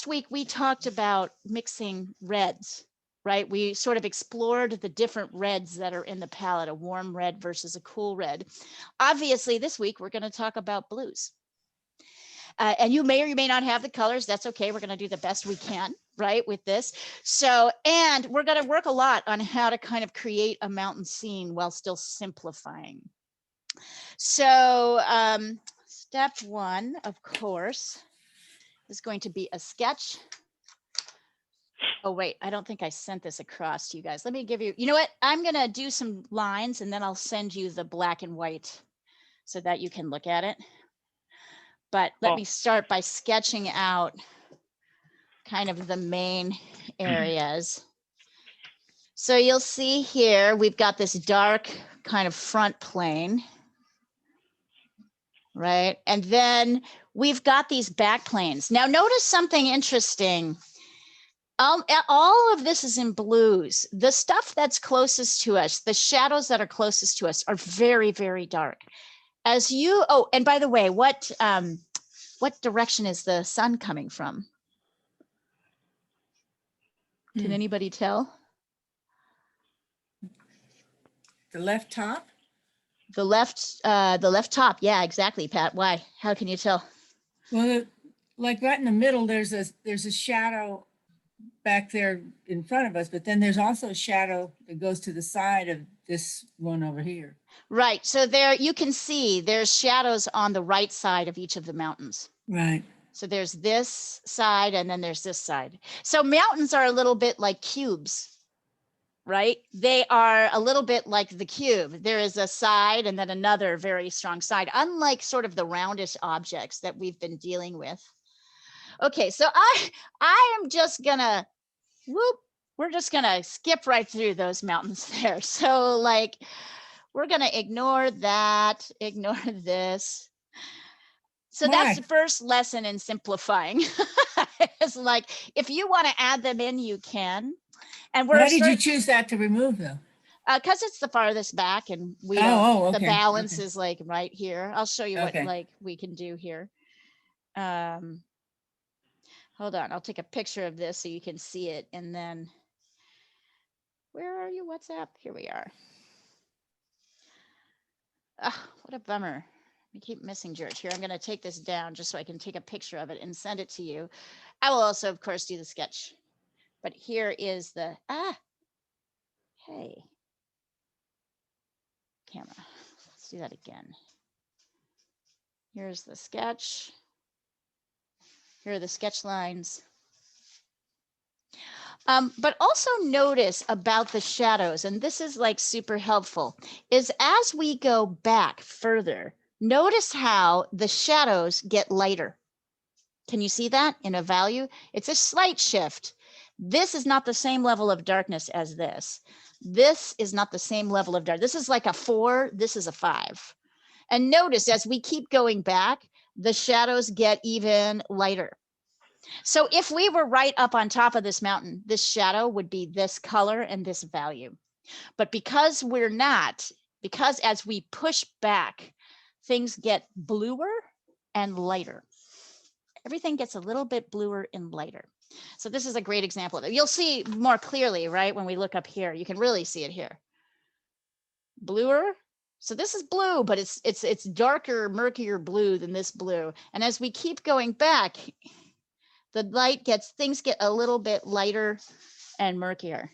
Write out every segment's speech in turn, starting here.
week, we talked about mixing reds, right? We sort of explored the different reds that are in the palette, a warm red versus a cool red. Obviously, this week, we're going to talk about blues. And you may or you may not have the colors. That's okay. We're going to do the best we can, right, with this. So, and we're going to work a lot on how to kind of create a mountain scene while still simplifying. So step one, of course, is going to be a sketch. Oh, wait, I don't think I sent this across to you guys. Let me give you, you know what? I'm going to do some lines and then I'll send you the black and white so that you can look at it. But let me start by sketching out kind of the main areas. So you'll see here, we've got this dark kind of front plane, right? And then we've got these back planes. Now notice something interesting. All of this is in blues. The stuff that's closest to us, the shadows that are closest to us are very, very dark. As you, oh, and by the way, what direction is the sun coming from? Can anybody tell? The left top? The left top. Yeah, exactly, Pat. Why? How can you tell? Well, like right in the middle, there's a shadow back there in front of us, but then there's also a shadow that goes to the side of this one over here. Right. So there you can see there's shadows on the right side of each of the mountains. Right. So there's this side and then there's this side. So mountains are a little bit like cubes, right? They are a little bit like the cube. There is a side and then another very strong side, unlike sort of the roundish objects that we've been dealing with. Okay, so I am just gonna, we're just gonna skip right through those mountains there. So like, we're gonna ignore that, ignore this. So that's the first lesson in simplifying. It's like, if you want to add them in, you can. And why did you choose that to remove them? Because it's the farthest back, and we the balance is like right here. I'll show you what like we can do here. Hold on, I'll take a picture of this so you can see it, and then where are you? WhatsApp? Here we are. What a bummer. We keep missing George here. I'm going to take this down just so I can take a picture of it and send it to you. I will also, of course, do the sketch. But here is the, hey, camera. Let's do that again. Here's the sketch. Here are the sketch lines. But also notice about the shadows, and this is like super helpful, is as we go back further, notice how the shadows get lighter. Can you see that in a value? It's a slight shift. This is not the same level of darkness as this. This is not the same level of dark. This is like a 4, this is a 5. And notice as we keep going back, the shadows get even lighter. So if we were right up on top of this mountain, this shadow would be this color and this value. But because we're not, because as we push back, things get bluer and lighter. Everything gets a little bit bluer and lighter. So this is a great example of it. You'll see more clearly, right? When we look up here, you can really see it here. Bluer. So this is blue, but it's darker, murkier blue than this blue. And as we keep going back, the light things get a little bit lighter and murkier.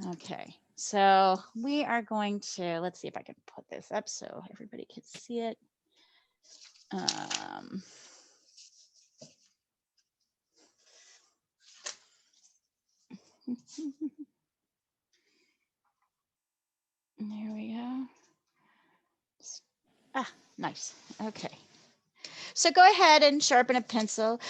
Okay, so we are going to, let's see if I can put this up so everybody can see it. There we go. Nice. Okay. So go ahead and sharpen a pencil.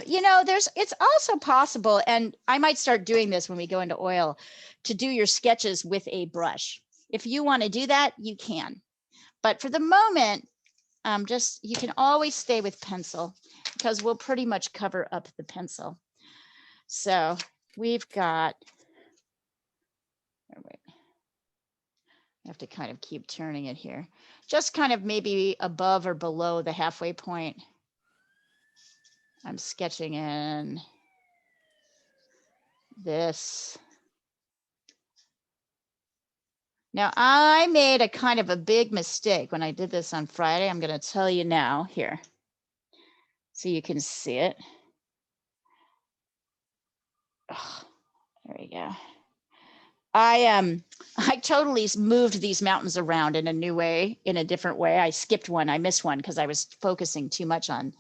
You know, it's also possible, and I might start doing this when we go into oil, to do your sketches with a brush. If you want to do that, you can. But for the moment, you can always stay with pencil because we'll pretty much cover up the pencil. So we've got, wait, I have to kind of keep turning it here. Just kind of maybe above or below the halfway point. I'm sketching in this. Now, I made a kind of a big mistake when I did this on Friday. I'm going to tell you now here so you can see it. Oh, there we go. I totally moved these mountains around in a new way, in a different way. I skipped one, I missed one because I was focusing too much on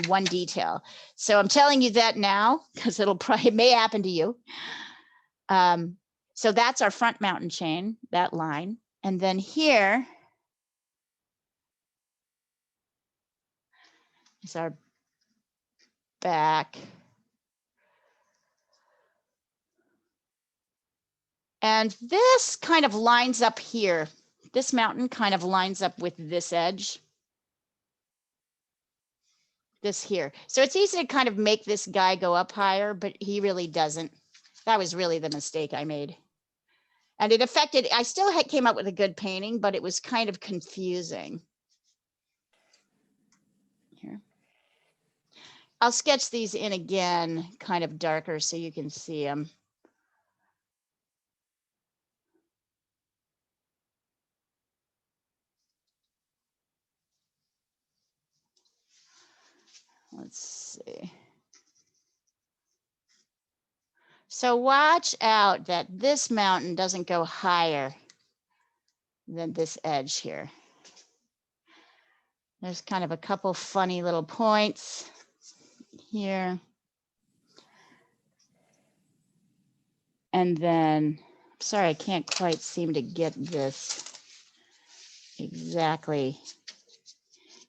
one detail. So I'm telling you that now because it may happen to you. So that's our front mountain chain, that line. And then here is our back. And this kind of lines up here. This mountain kind of lines up with this edge. This here. So it's easy to kind of make this guy go up higher, but he really doesn't. That was really the mistake I made. And it affected, I still came up with a good painting, but it was kind of confusing. Here. I'll sketch these in again, kind of darker so you can see them. Let's see. So watch out that this mountain doesn't go higher than this edge here. There's kind of a couple funny little points here. And then, sorry, I can't quite seem to get this exactly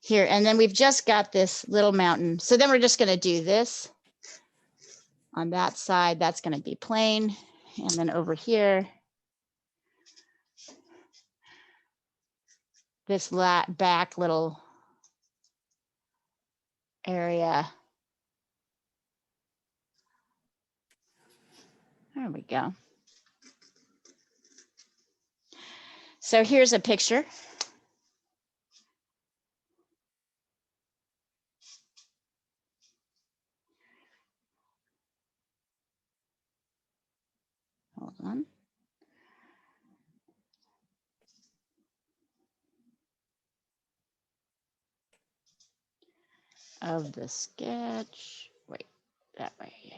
here. And then we've just got this little mountain. So then we're just going to do this on that side. That's going to be plain. And then over here, this back little area. There we go. So here's a picture. Hold on. Of the sketch. Wait, that way. Yeah.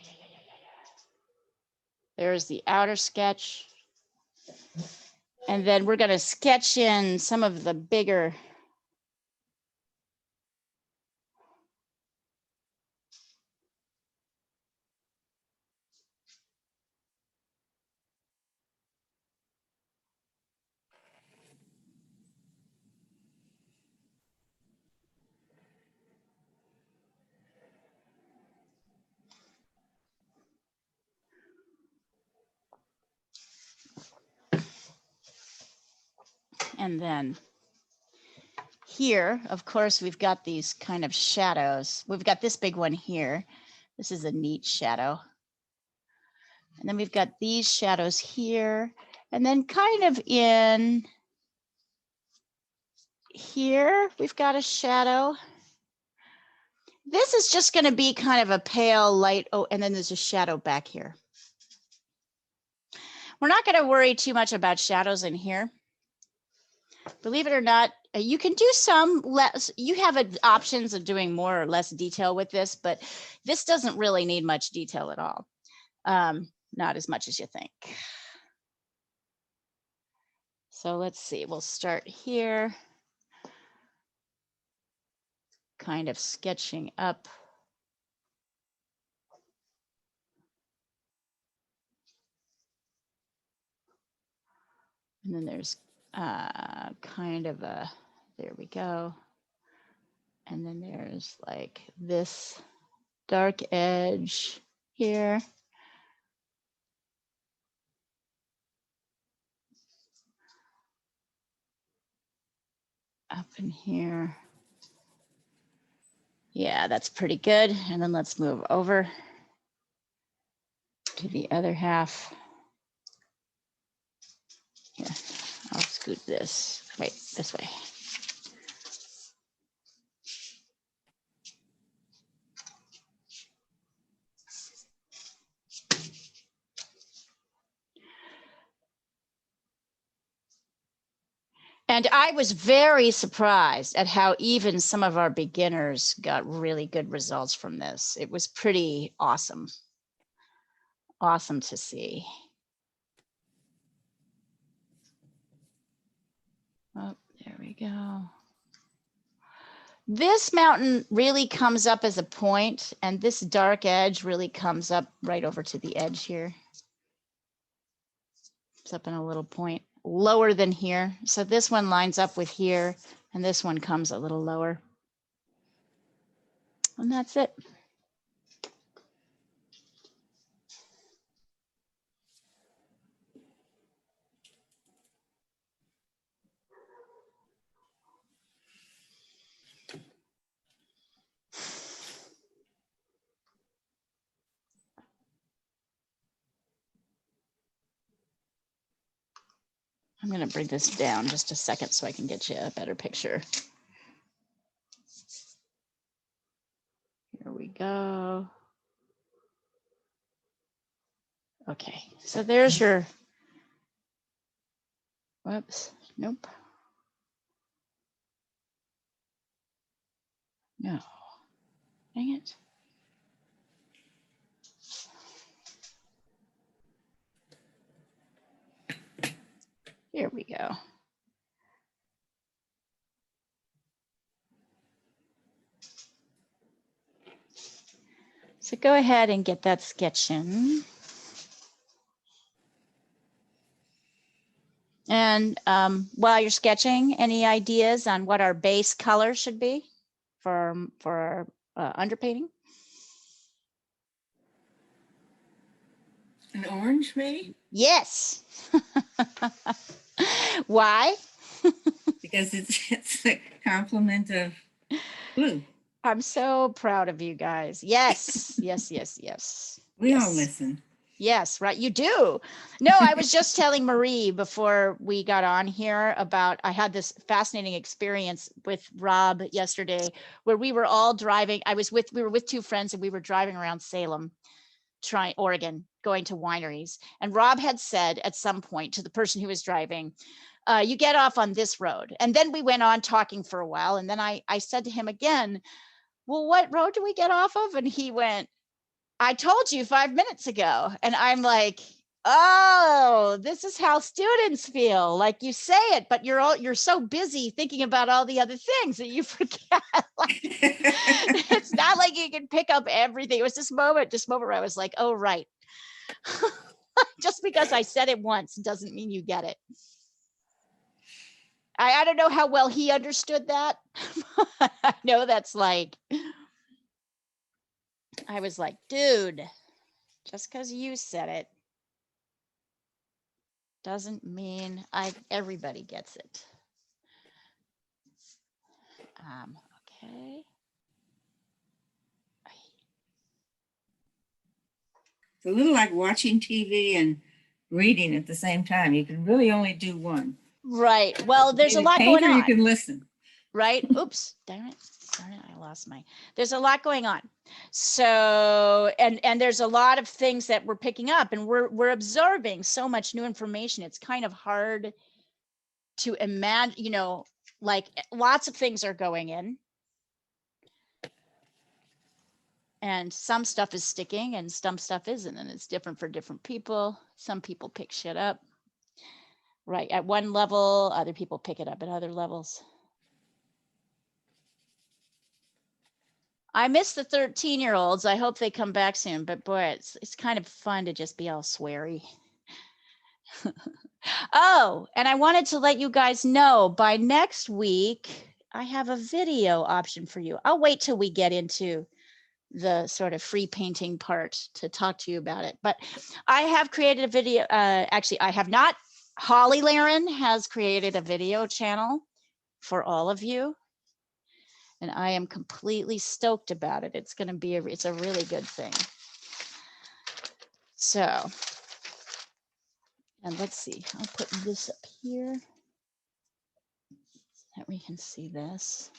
There's the outer sketch. And then we're going to sketch in some of the bigger and then here, of course, we've got these kind of shadows. We've got this big one here. This is a neat shadow. And then we've got these shadows here. And then kind of in here, we've got a shadow. This is just going to be kind of a pale light. Oh, and then there's a shadow back here. We're not going to worry too much about shadows in here. Believe it or not, you can do some less. You have options of doing more or less detail with this, but this doesn't really need much detail at all. Not as much as you think. So let's see, we'll start here. Kind of sketching up. And then there's kind of a, there we go. And then there's like this dark edge here. Up in here. Yeah, that's pretty good. And then let's move over to the other half. Here, I'll scoot this. Wait, this way. And I was very surprised at how even some of our beginners got really good results from this. It was pretty awesome. Awesome to see. Oh, there we go. This mountain really comes up as a point, and this dark edge really comes up right over to the edge here. It's up in a little point, lower than here. So this one lines up with here, and this one comes a little lower. And that's it. I'm going to bring this down just a second so I can get you a better picture. Here we go. Okay, so there's your, whoops, nope. No, dang it. Here we go. So go ahead and get that sketch in. And while you're sketching, any ideas on what our base color should be for our underpainting? An orange, maybe? Yes. Why? Because it's a complement of blue. I'm so proud of you guys. Yes, yes, yes, yes. We all Yes. listen. Yes, right. You do. No, I was just telling Marie before we got on here about I had this fascinating experience with Rob yesterday where we were all driving. We were with two friends and we were driving around Salem, Oregon, going to wineries. And Rob had said at some point to the person who was driving, you get off on this road. And then we went on talking for a while. And then I said to him again, well, what road do we get off of? And he went, I told you 5 minutes ago. And I'm like, oh, this is how students feel. Like you say it, but you're so busy thinking about all the other things that you forget. Like, it's not like you can pick up everything. It was this moment where I was like, oh, right. Just because I said it once doesn't mean you get it. I don't know how well he understood that. I know that's like, I was like, dude, just because you said it doesn't mean everybody gets it. Okay. It's a little like watching TV and reading at the same time. You can really only do one. Right. Well, there's a lot going Paint or you on. can listen. Right. Oops. Darn it. I lost there's a lot going on. So, and there's a lot of things that we're picking up and we're absorbing so much new information. It's kind of hard to imagine, like lots of things are going in. And some stuff is sticking and some stuff isn't. And it's different for different people. Some people pick shit up right at one level, other people pick it up at other levels. I miss the 13-year-olds. I hope they come back soon, but boy, it's kind of fun to just be all sweary. Oh, and I wanted to let you guys know by next week, I have a video option for you. I'll wait till we get into the sort of free painting part to talk to you about it. But I have created a video. Actually, I have not. Holly Laren has created a video channel for all of you. And I am completely stoked about it. It's going to be it's a really good thing. So, and let's see, I'll put this up here so that we can see this.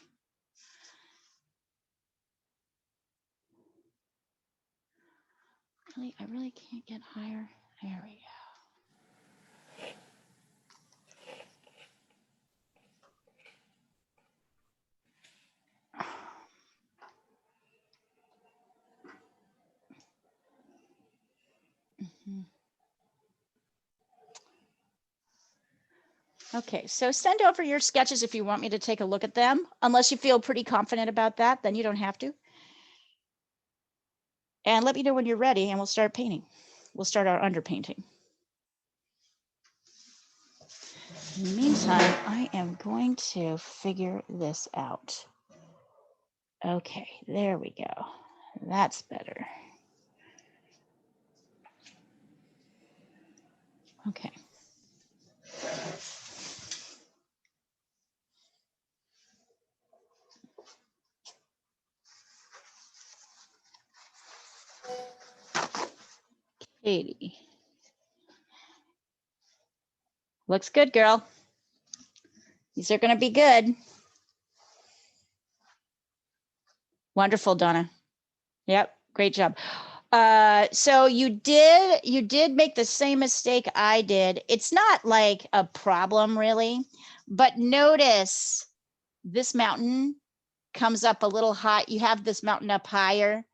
I really can't get higher. There we go. Okay, so send over your sketches if you want me to take a look at them. Unless you feel pretty confident about that, then you don't have to. And let me know when you're ready and we'll start painting. We'll start our underpainting. In the meantime, I am going to figure this out. Okay, there we go. That's better. Okay. Katie. Looks good, girl. These are going to be good. Wonderful, Donna. Yep, great job. So you did make the same mistake I did. It's not like a problem really, but notice this mountain comes up a little high. You have this mountain up higher.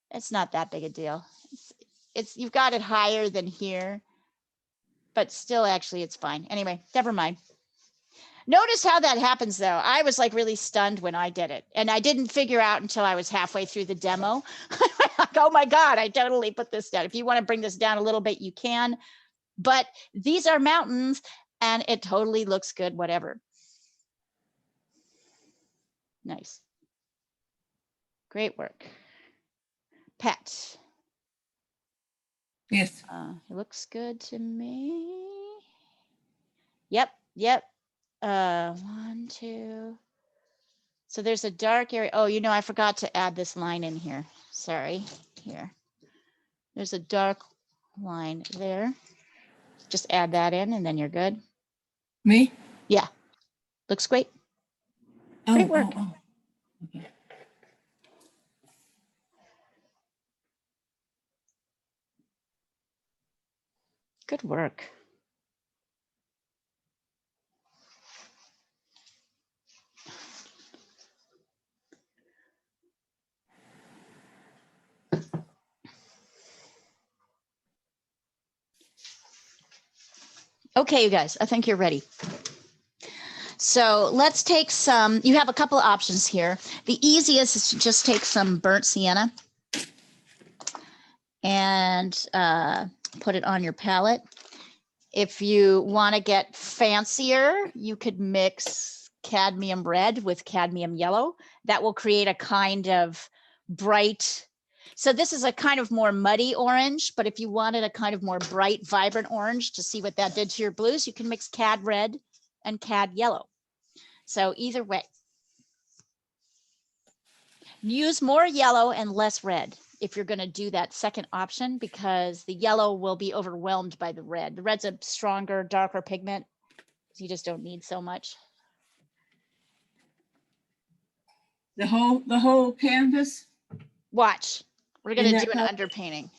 It's not that big a deal. It's you've got it higher than here, but still actually it's fine. Anyway, never mind. Notice how that happens though. I was like really stunned when I did it and I didn't figure out until I was halfway through the demo. Like, oh my God, I totally put this down. If you want to bring this down a little bit, you can, but these are mountains and it totally looks good, whatever. Nice. Great work. Pat. Yes. It looks good to me. Yep. 1, 2. So there's a dark area. Oh, I forgot to add this line in here. Sorry. Here. There's a dark line there. Just add that in and then you're good. Me? Yeah. Looks great. Oh, Great work. Okay. Good work. Okay, you guys, I think you're ready. So let's take some, you have a couple of options here. The easiest is to just take some burnt sienna and put it on your palette. If you want to get fancier, you could mix cadmium red with cadmium yellow. That will create a kind of bright. So this is a kind of more muddy orange, but if you wanted a kind of more bright, vibrant orange to see what that did to your blues, you can mix cad red and cad yellow. So either way, use more yellow and less red if you're going to do that second option, because the yellow will be overwhelmed by the red. The red's a stronger, darker pigment. So you just don't need so much. The whole canvas? Watch. We're going In to that do an color? underpainting.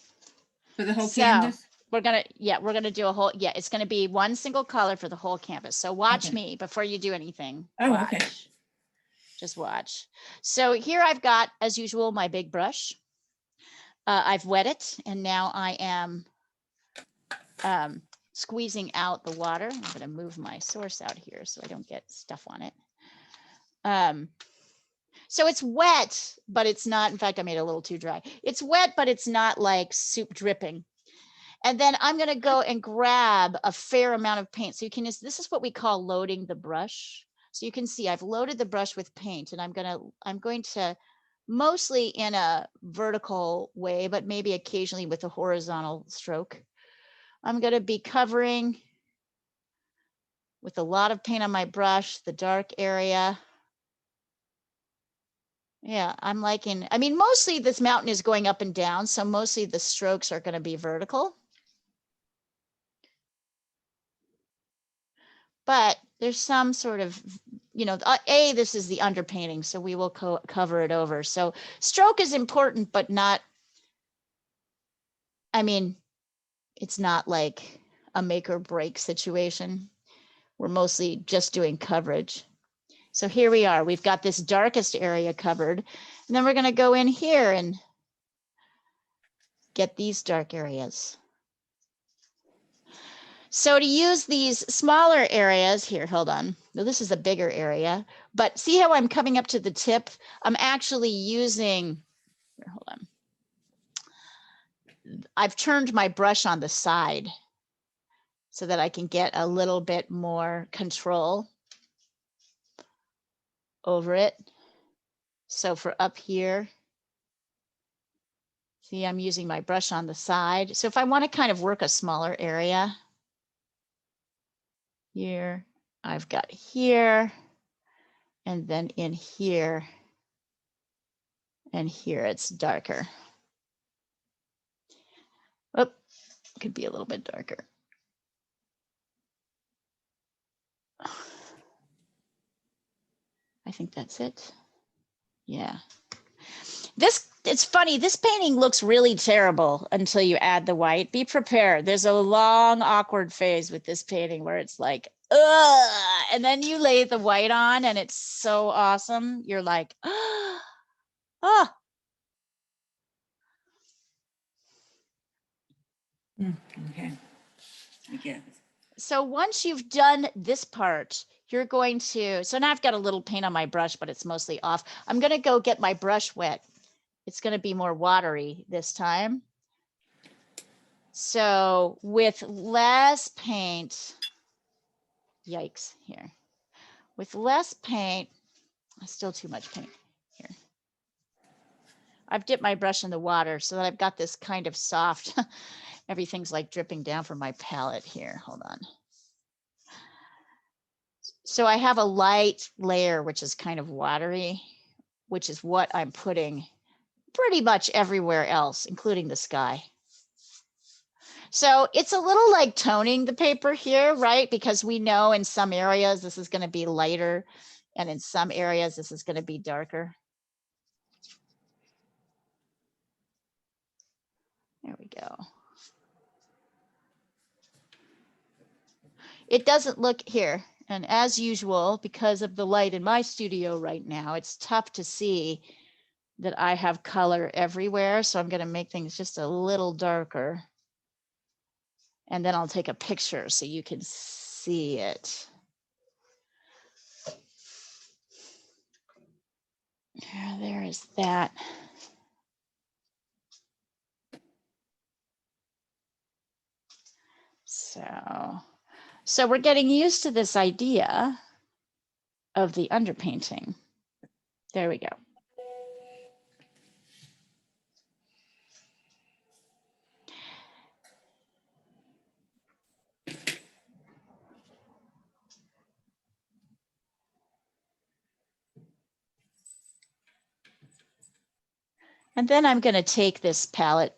For the whole So canvas? we're going to do a whole, it's going to be one single color for the whole canvas. So watch Okay. me before you do anything. Oh, watch. okay. Just watch. So here I've got, as usual, my big brush. I've wet it and now I am squeezing out the water. I'm going to move my source out here so I don't get stuff on it. So it's wet, but it's not, in fact, I made it a little too dry. It's wet, but it's not like soup dripping. And then I'm going to go and grab a fair amount of paint. So you can, this is what we call loading the brush. So you can see I've loaded the brush with paint and I'm going to mostly in a vertical way, but maybe occasionally with a horizontal stroke. I'm going to be covering with a lot of paint on my brush, the dark area. Yeah, I'm liking, I mean, mostly this mountain is going up and down. So mostly the strokes are going to be vertical. But there's some sort of, this is the underpainting, so we will cover it over. So stroke is important, but not, I mean, it's not like a make or break situation. We're mostly just doing coverage. So here we are, we've got this darkest area covered, and then we're going to go in here and get these dark areas. So to use these smaller areas here, hold on. Now this is a bigger area, but see how I'm coming up to the tip? I'm actually using, here, hold on. I've turned my brush on the side so that I can get a little bit more control over it. So for up here, see, I'm using my brush on the side. So if I want to kind of work a smaller area, here, I've got here, and then in here, and here it's darker. Oh, could be a little bit darker. I think that's it. Yeah. It's funny, this painting looks really terrible until you add the white. Be prepared. There's a long, awkward phase with this painting where it's like, ugh, and then you lay the white on and it's so awesome. You're like, oh. Okay. I get it. So once you've done this part, you're going to, so now I've got a little paint on my brush, but it's mostly off. I'm going to go get my brush wet. It's going to be more watery this time. So with less paint, yikes here. With less paint, still too much paint here. I've dipped my brush in the water so that I've got this kind of soft, everything's like dripping down from my palette here. Hold on. So I have a light layer, which is kind of watery, which is what I'm putting pretty much everywhere else, including the sky. So it's a little like toning the paper here, right? Because we know in some areas this is going to be lighter, and in some areas this is going to be darker. There we go. It doesn't look here. And as usual, because of the light in my studio right now, it's tough to see that I have color everywhere. So I'm going to make things just a little darker. And then I'll take a picture so you can see it. There is that. So we're getting used to this idea of the underpainting. There we go. And then I'm going to take this palette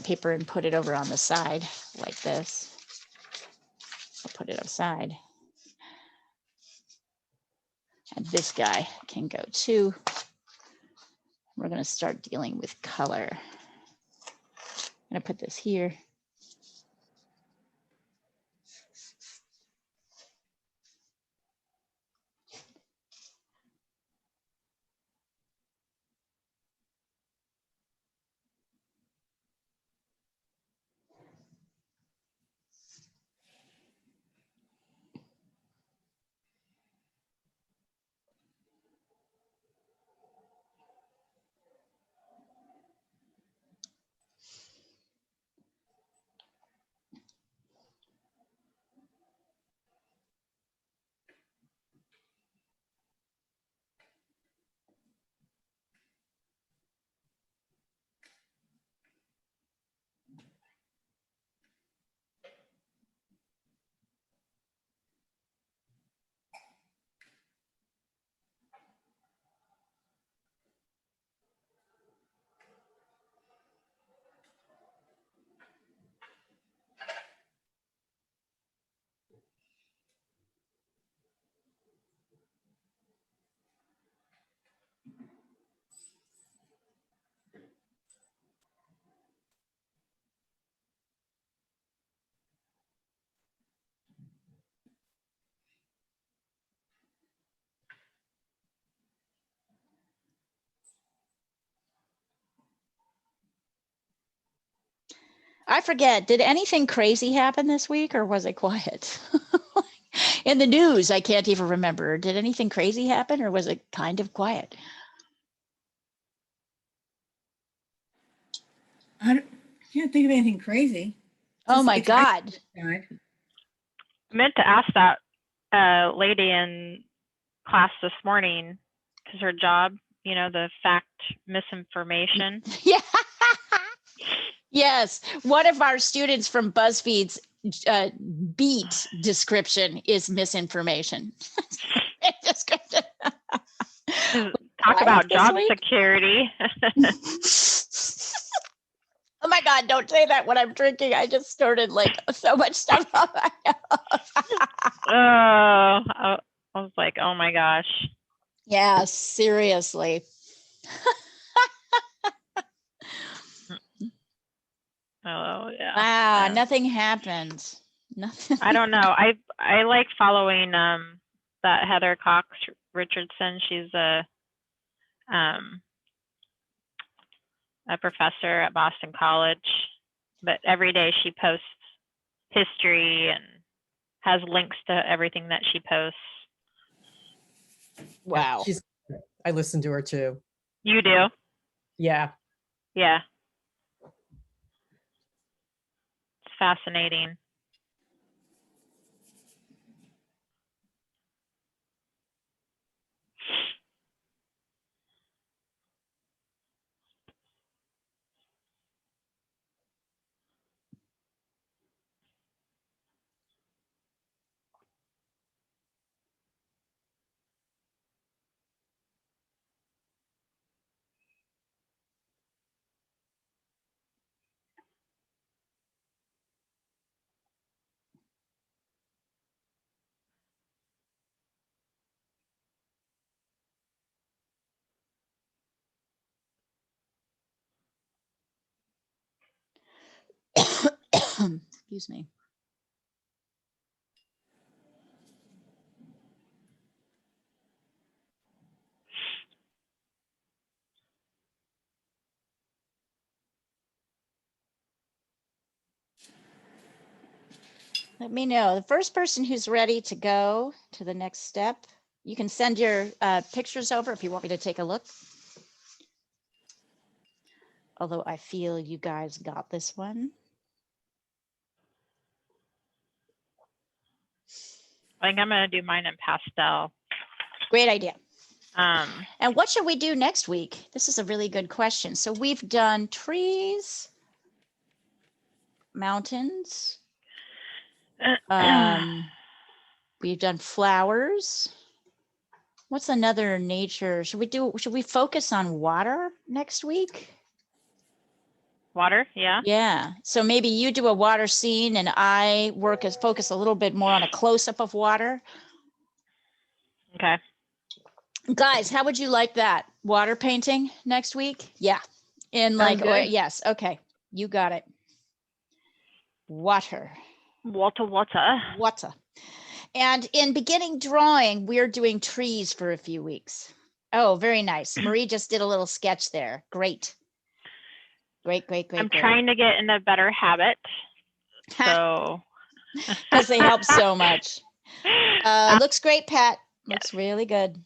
paper and put it over on the side like this. I'll put it outside. And this guy can go too. We're going to start dealing with color. I'm going to put this here. I forget, did anything crazy happen this week or was it quiet? In the news, I can't even remember. Did anything crazy happen or was it kind of quiet? Can't think of anything crazy. Oh Just my exciting. God. I meant to ask that lady in class this morning because her job, you know, the fact misinformation. Yeah. Yes. One of our students from BuzzFeed's beat description is misinformation. Description. Talk Quiet about this job week? security. Oh my God, don't say that when I'm drinking. I just started like so much stuff. Oh, I was like, oh my gosh. Yeah, seriously. Oh yeah. Wow, Yeah. nothing happened. Nothing. I don't know. I like following that Heather Cox Richardson. She's a professor at Boston College, but every day she posts history and has links to everything that she posts. Wow. Yeah, I listen to her too. You do? Yeah. Yeah. It's fascinating. Excuse me. Let me know. The first person who's ready to go to the next step, you can send your pictures over if you want me to take a look. Although I feel you guys got this one. I think I'm going to do mine in pastel. Great idea. Um, And what should we do next week? This is a really good question. So we've done trees, mountains, we've done flowers. What's another nature? Should we focus on water next week? water, yeah. Yeah. So maybe you do a water scene and I focus a little bit more on a close-up of water. Okay. Guys, how would you like that? Water painting next week? Yeah. In like, good. yes. Okay. You got it. Water. Water. And in beginning drawing, we're doing trees for a few weeks. Oh, very nice. Marie just did a little sketch there. Great. Great. I'm trying to get in a better habit. So. Because they help so much. Looks great, Pat. Looks Yes. really good.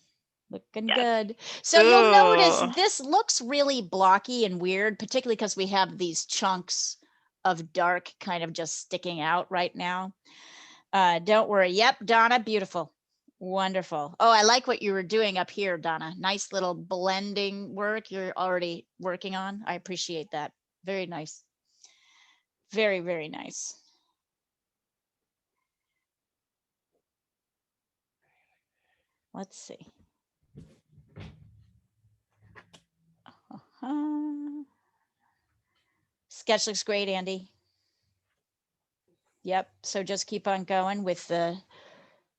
Looking Yes. good. So you'll notice Ooh. this looks really blocky and weird, particularly because we have these chunks of dark kind of just sticking out right now. Don't worry. Yep, Donna, beautiful. Wonderful. Oh, I like what you were doing up here, Donna. Nice little blending work you're already working on. I appreciate that. Very nice. Very, very nice. Let's see. Sketch looks great, Andy. Yep. So just keep on going with the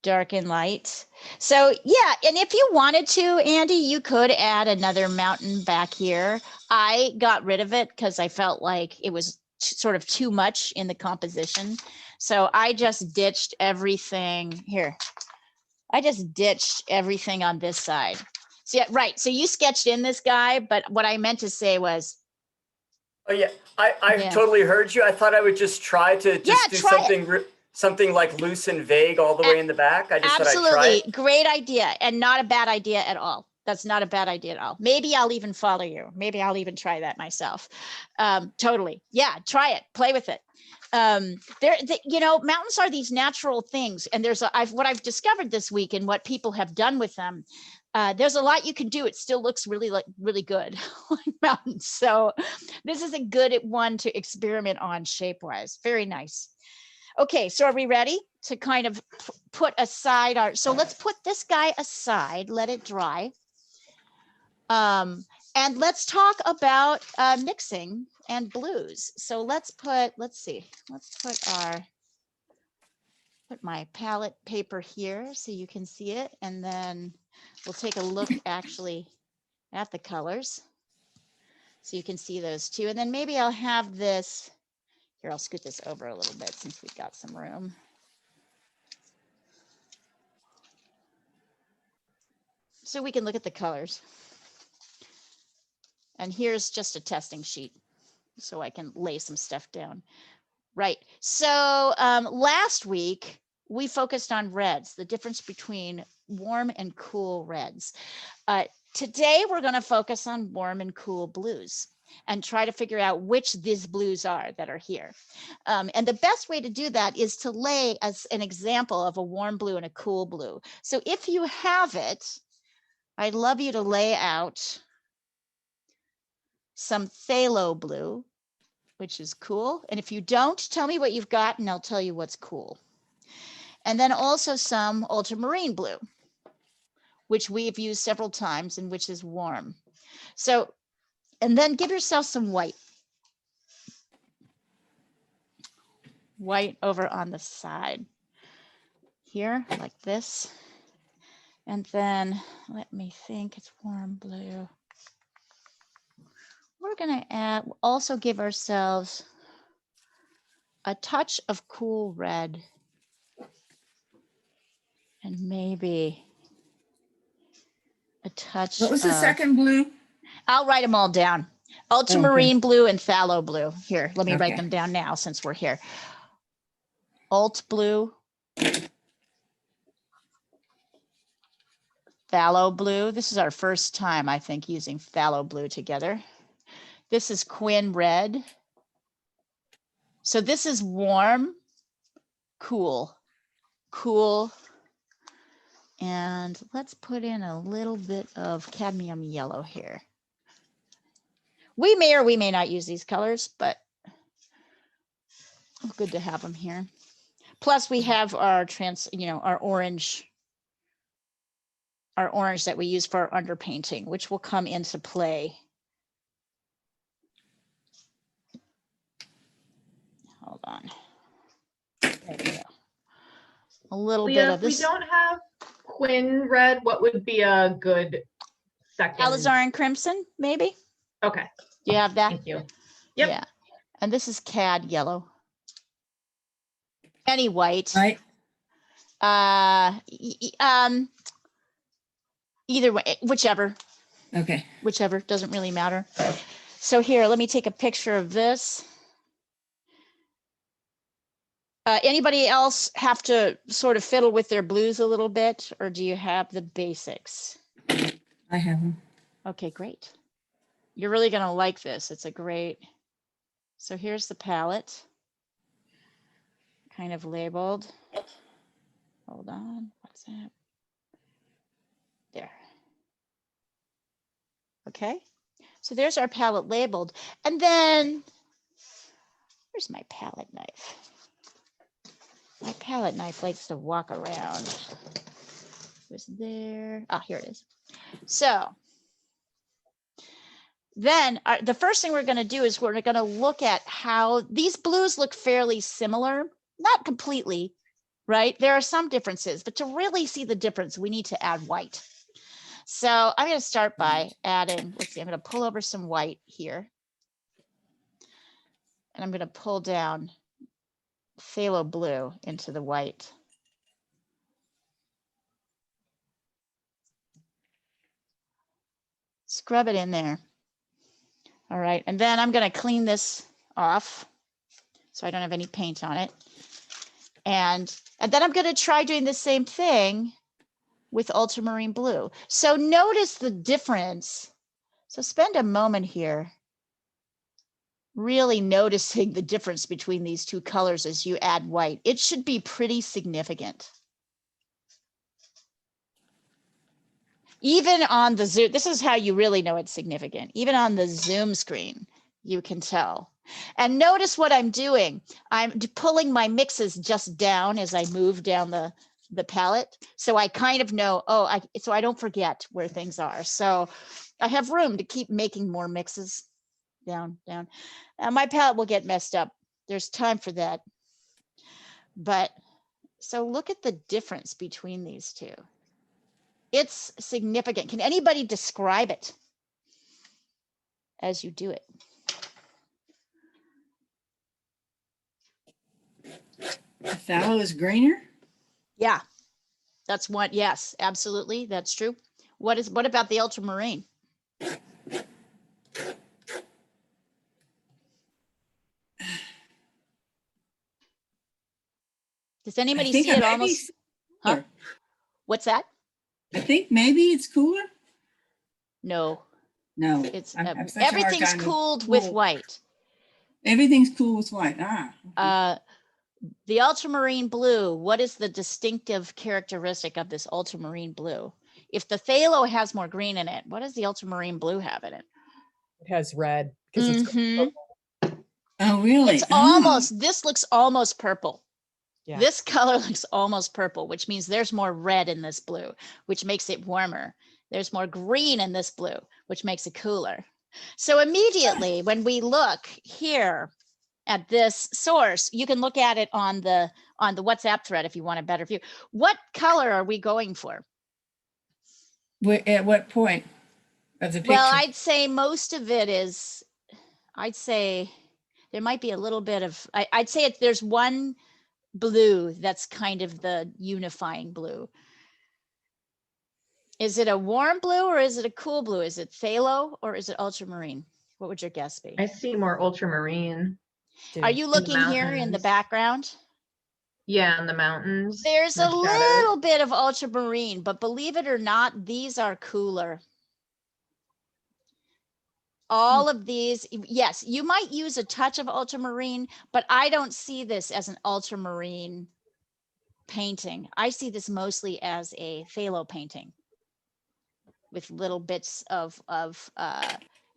dark and light. So yeah, and if you wanted to, Andy, you could add another mountain back here. I got rid of it because I felt like it was sort of too much in the composition. So I just ditched everything here. I just ditched everything on this side. So yeah, right. So you sketched in this guy, but what I meant to say was Oh yeah, I Yeah. totally heard you. I thought I would just try to just do try it. something like loose and vague all the way in the back. I just thought I'd try Absolutely. it. Great idea and not a bad idea at all. That's not a bad idea at all. Maybe I'll even follow you. Maybe I'll even try that myself. Totally. Yeah, try it. Play with it. Mountains are these natural things, and what I've discovered this week and what people have done with them. There's a lot you can do. It still looks really good on mountains. So this is a good one to experiment on shape-wise. Very nice. Okay, so are we ready to kind of put aside so let's put this guy aside, let it dry. And let's talk about mixing and blues. So let's put my palette paper here so you can see it. And then we'll take a look actually at the colors so you can see those too. And then maybe I'll have this, here, I'll scoot this over a little bit since we've got some room. So we can look at the colors. And here's just a testing sheet so I can lay some stuff down. Right. So last week we focused on reds, the difference between warm and cool reds. Today we're going to focus on warm and cool blues and try to figure out which these blues are that are here. And the best way to do that is to lay as an example of a warm blue and a cool blue. So if you have it, I'd love you to lay out some phthalo blue, which is cool. And if you don't, tell me what you've got and I'll tell you what's cool. And then also some ultramarine blue, which we've used several times and which is warm. So, and then give yourself some white. White over on the side here, like this. And then let me think, it's warm blue. We're gonna also give ourselves a touch of cool red and maybe a touch What was the of, second blue? I'll write them all down. Ultramarine blue and phthalo blue. Here, let me write Okay. them down now since we're here. Alt blue, phthalo blue. This is our first time, I think, using phthalo blue together. This is quin red. So this is warm, cool, cool. And let's put in a little bit of cadmium yellow here. We may or we may not use these colors, but good to have them here. Plus we have our our orange that we use for our underpainting, which will come into play. Hold on. There we go. A little bit of this. If we don't have quin red, what would be a good second? Alizarin crimson, maybe? Okay, Do you have that? thank you. Yep. Yeah. And this is cad yellow. Any white. Right. Either way, whichever. Okay. Whichever, doesn't really matter. So here, let me take a picture of this. Anybody else have to sort of fiddle with their blues a little bit, or do you have the basics? I have them. Okay, great. You're really gonna like this. It's a great, so here's the palette, kind of labeled. Hold on, what's that? There. Okay, so there's our palette labeled. And then, where's my palette knife? My palette knife likes to walk around. It was there. Ah, here it is. So then the first thing we're going to do is we're going to look at how these blues look fairly similar, not completely, right? There are some differences, but to really see the difference, we need to add white. So I'm going to start by adding, let's see, I'm going to pull over some white here. And I'm going to pull down phthalo blue into the white. Scrub it in there. All right, and then I'm gonna clean this off so I don't have any paint on it. And then I'm gonna try doing the same thing with ultramarine blue. So notice the difference. So spend a moment here really noticing the difference between these two colors as you add white. It should be pretty significant. Even on the Zoom, this is how you really know it's significant. Even on the Zoom screen, you can tell. And notice what I'm doing. I'm pulling my mixes just down as I move down the palette. So I kind of know, so I don't forget where things are. So I have room to keep making more mixes. Down. My palette will get messed up. There's time for that. But so look at the difference between these two. It's significant. Can anybody describe it as you do it? The phthalo is greener? Yeah, that's one. Yes, absolutely. That's true. What about the ultramarine? Does anybody see it almost? Huh? What's that? I think maybe it's cooler. No, No, it's I'm such a hard everything's time with cooled with cool. white. Everything's cool with white. Okay. The ultramarine blue, what is the distinctive characteristic of this ultramarine blue? If the phthalo has more green in it, what does the ultramarine blue have in it? It has red because it's Oh, really? It's almost, this looks almost purple. yeah. This color looks almost purple, which means there's more red in this blue, which makes it warmer. There's more green in this blue, which makes it cooler. So immediately when we look here at this source, you can look at it on the WhatsApp thread if you want a better view. What color are we going for? At what point of the picture? Well, I'd say most of it is, I'd say there might be a little bit of, I'd say there's one blue that's kind of the unifying blue. Is it a warm blue or is it a cool blue? Is it phthalo or is it ultramarine? What would your guess be? I see more ultramarine. Are you looking here in the mountains. background? Yeah, in the mountains. There's in a the shadows. little bit of ultramarine, but believe it or not, these are cooler. All of these, yes, you might use a touch of ultramarine, but I don't see this as an ultramarine painting. I see this mostly as a phthalo painting with little bits of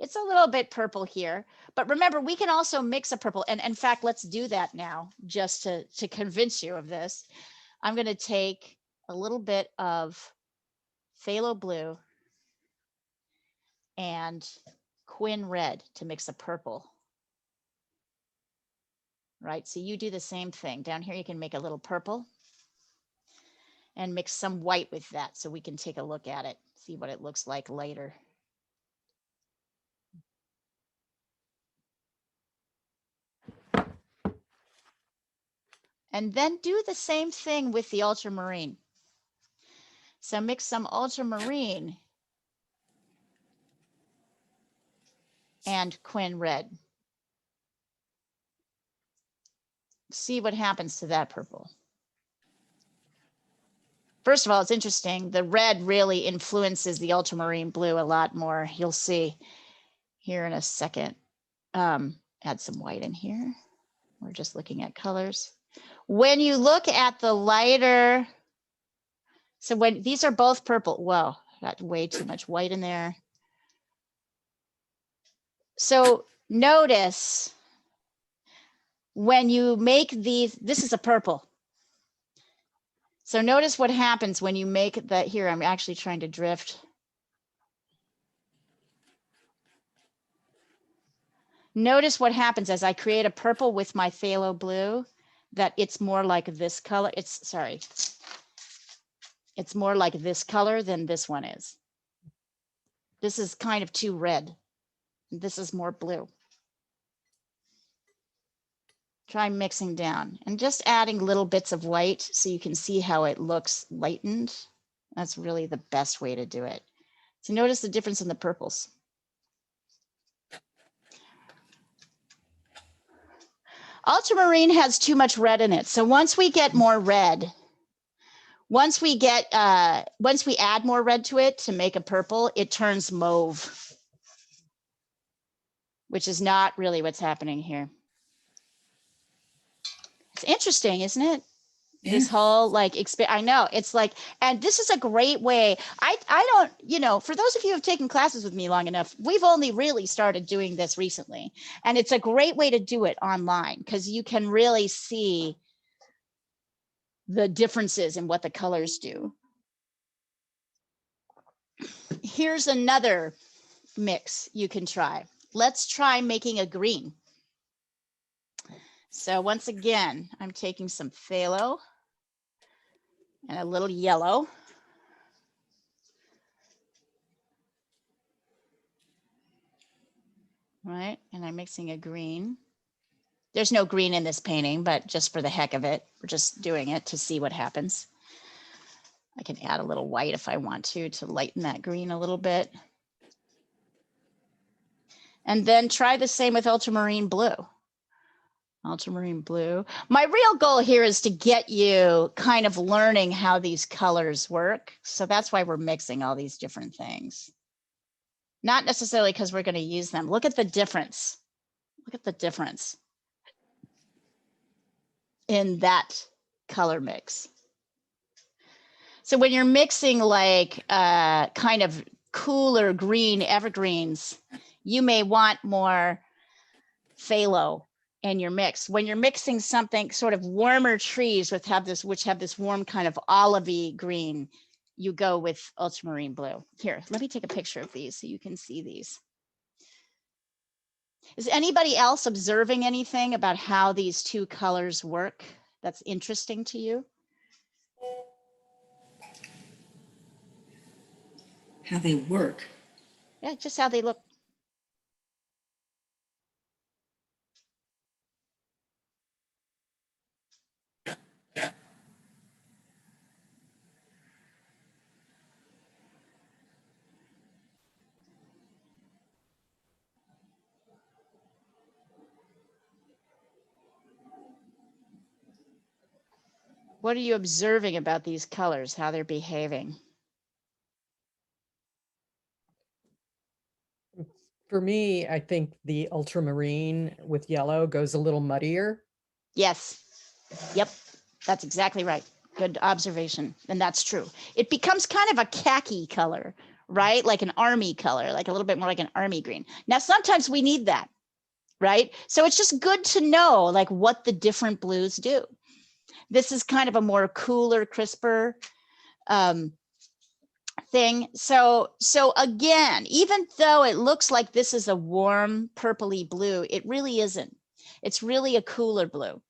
it's a little bit purple here, but remember we can also mix a purple, and in fact let's do that now just to convince you of this. I'm going to take a little bit of phthalo blue and quin red to mix a purple. Right, so you do the same thing. Down here you can make a little purple and mix some white with that so we can take a look at it, see what it looks like later. And then do the same thing with the ultramarine. So mix some ultramarine and quin red. See what happens to that purple. First of all, it's interesting. The red really influences the ultramarine blue a lot more. You'll see here in a second. Add some white in here. We're just looking at colors. When you look at the lighter, so when these are both purple, whoa, got way too much white in there. So notice when you make these, this is a purple. So notice what happens when you make that here. I'm actually trying to drift. Notice what happens as I create a purple with my phthalo blue, that it's more like this color. It's more like this color than this one is. This is kind of too red. This is more blue. Try mixing down and just adding little bits of white so you can see how it looks lightened. That's really the best way to do it. So notice the difference in the purples. Ultramarine has too much red in it. So once we get more red, once we add more red to it to make a purple, it turns mauve, which is not really what's happening here. It's interesting, isn't it? This Yeah. whole like I know it's like, and this is a great way. I don't, you know, for those of you who have taken classes with me long enough, we've only really started doing this recently, and it's a great way to do it online because you can really see the differences in what the colors do. Here's another mix you can try. Let's try making a green. So once again, I'm taking some phthalo and a little yellow. Right, and I'm mixing a green. There's no green in this painting, but just for the heck of it, we're just doing it to see what happens. I can add a little white if I want to lighten that green a little bit. And then try the same with ultramarine blue. Ultramarine blue. My real goal here is to get you kind of learning how these colors work. So that's why we're mixing all these different things. Not necessarily because we're going to use them. Look at the difference. Look at the difference in that color mix. So when you're mixing like kind of cooler green evergreens, you may want more phthalo in your mix. When you're mixing something sort of warmer trees which have this warm kind of olivey green, you go with ultramarine blue. Here, let me take a picture of these so you can see these. Is anybody else observing anything about how these two colors work that's interesting to you? How they work. Yeah, just how they look. What are you observing about these colors, how they're behaving? For me, I think the ultramarine with yellow goes a little muddier. Yes. Yep. That's exactly right. Good observation. And that's true. It becomes kind of a khaki color, right? Like an army color, like a little bit more like an army green. Now, sometimes we need that, right? So it's just good to know like what the different blues do. This is kind of a more cooler, crisper thing. So again, even though it looks like this is a warm purpley blue, it really isn't. It's really a cooler blue.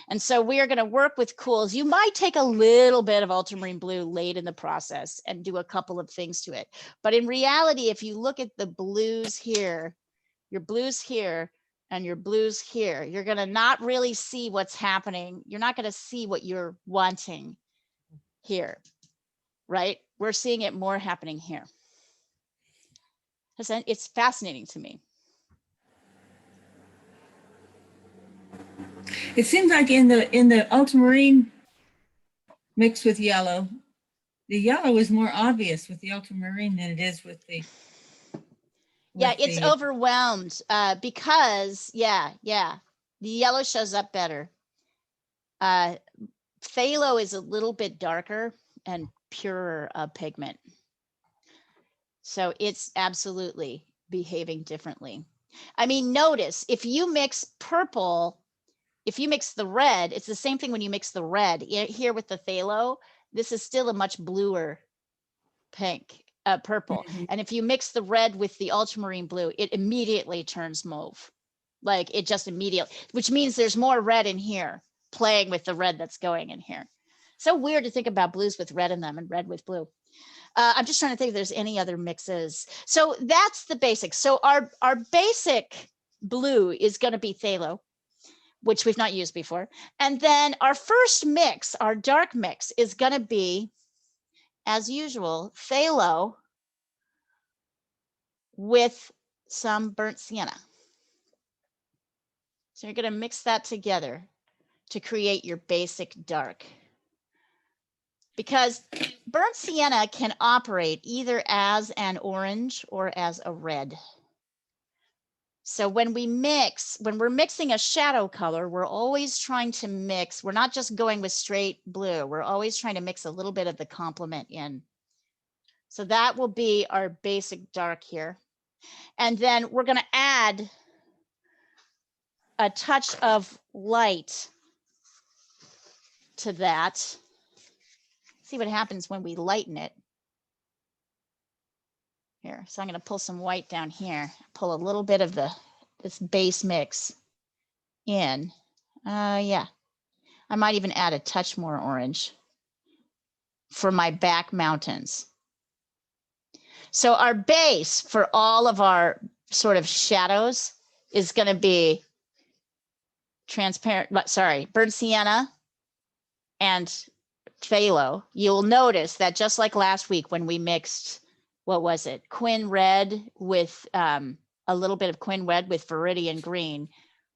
And so we are going to work with cools. You might take a little bit of ultramarine blue late in the process and do a couple of things to it. But in reality, if you look at the blues here, your blues here, and your blues here, you're going to not really see what's happening. You're not going to see what you're wanting here, right? We're seeing it more happening here. It's fascinating to me. It seems like in the ultramarine mixed with yellow, the yellow is more obvious with the ultramarine than it is with the. Yeah, it's overwhelmed because, the yellow shows up better. Phthalo is a little bit darker and purer pigment. So it's absolutely behaving differently. I mean, notice if you mix purple, if you mix the red, it's the same thing when you mix the red. Here with the phthalo, this is still a much bluer pink, purple. Mhm. And if you mix the red with the ultramarine blue, it immediately turns mauve. Like it just immediately, which means there's more red in here playing with the red that's going in here. So weird to think about blues with red in them and red with blue. I'm just trying to think if there's any other mixes. So that's the basics. So our basic blue is going to be phthalo, which we've not used before. And then our first mix, our dark mix, is going to be, as usual, phthalo with some burnt sienna. So you're going to mix that together to create your basic dark. Because burnt sienna can operate either as an orange or as a red. So when we're mixing a shadow color, we're always trying to mix. We're not just going with straight blue. We're always trying to mix a little bit of the complement in. So that will be our basic dark here. And then we're going to add a touch of light to that. See what happens when we lighten it. Here, so I'm going to pull some white down here, pull a little bit of this base mix in. Yeah, I might even add a touch more orange for my back mountains. So our base for all of our sort of shadows is going to be burnt sienna and phthalo. You'll notice that just like last week when we mixed, what was it? Quin red with a little bit of quin red with viridian green.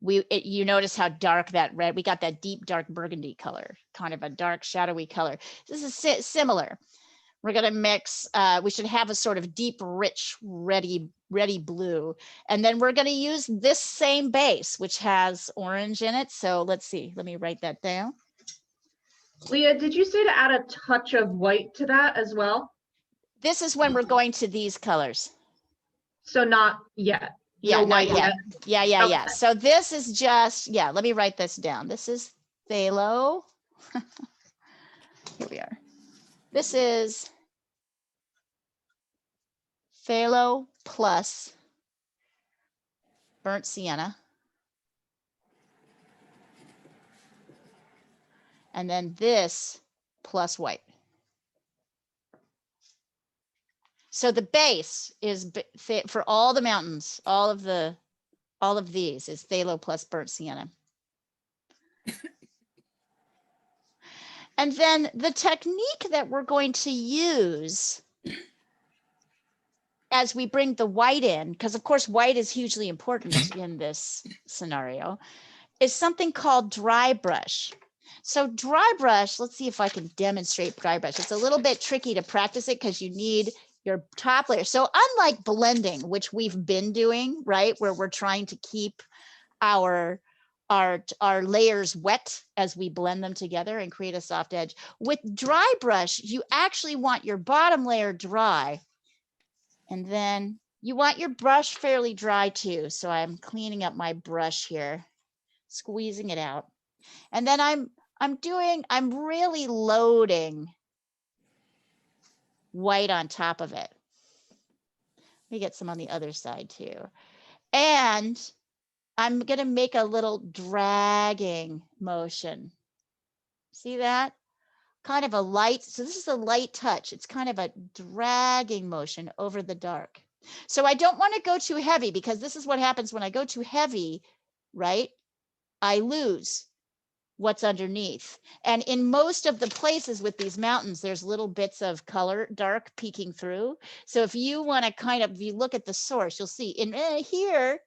You notice how dark that red, we got that deep dark burgundy color, kind of a dark shadowy color. This is similar. We're going to mix, we should have a sort of deep, rich, reddy blue. And then we're going to use this same base, which has orange in it. So let's see, let me write that down. Leah, did you say to add a touch of white to that as well? This is when we're going to these colors. So not yet. Yeah, No not white yet. Yeah. Okay. So this is just, yeah, let me write this down. This is phthalo. Here we are. This is phthalo plus burnt sienna. And then this plus white. So the base is for all the mountains, all of these is phthalo plus burnt sienna. And then the technique that we're going to use as we bring the white in, because of course white is hugely important in this scenario, is something called dry brush. So dry brush, let's see if I can demonstrate dry brush. It's a little bit tricky to practice it because you need your top layer. So unlike blending, which we've been doing, right, where we're trying to keep our layers wet as we blend them together and create a soft edge, with dry brush, you actually want your bottom layer dry. And then you want your brush fairly dry too. So I'm cleaning up my brush here, squeezing it out. And then I'm really loading white on top of it. Let me get some on the other side too. And I'm going to make a little dragging motion. See that? Kind of a light, so this is a light touch. It's kind of a dragging motion over the dark. So I don't want to go too heavy because this is what happens when I go too heavy, right? I lose what's underneath. And in most of the places with these mountains, there's little bits of color, dark peeking through. So if you want to kind of, if you look at the source, you'll see in here,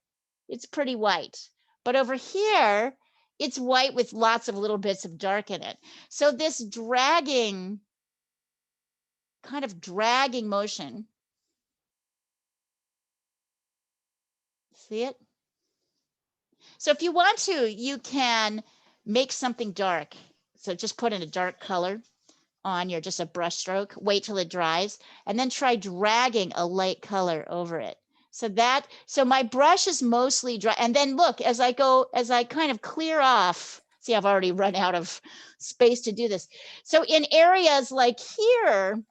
it's pretty white. But over here, it's white with lots of little bits of dark in it. So this dragging, kind of dragging motion, see it? So if you want to, you can make something dark. So just put in a dark color on your, just a brush stroke, wait till it dries, and then try dragging a light color over it. So my brush is mostly dry. And then look, as I kind of clear off, see, I've already run out of space to do this. So in areas like here,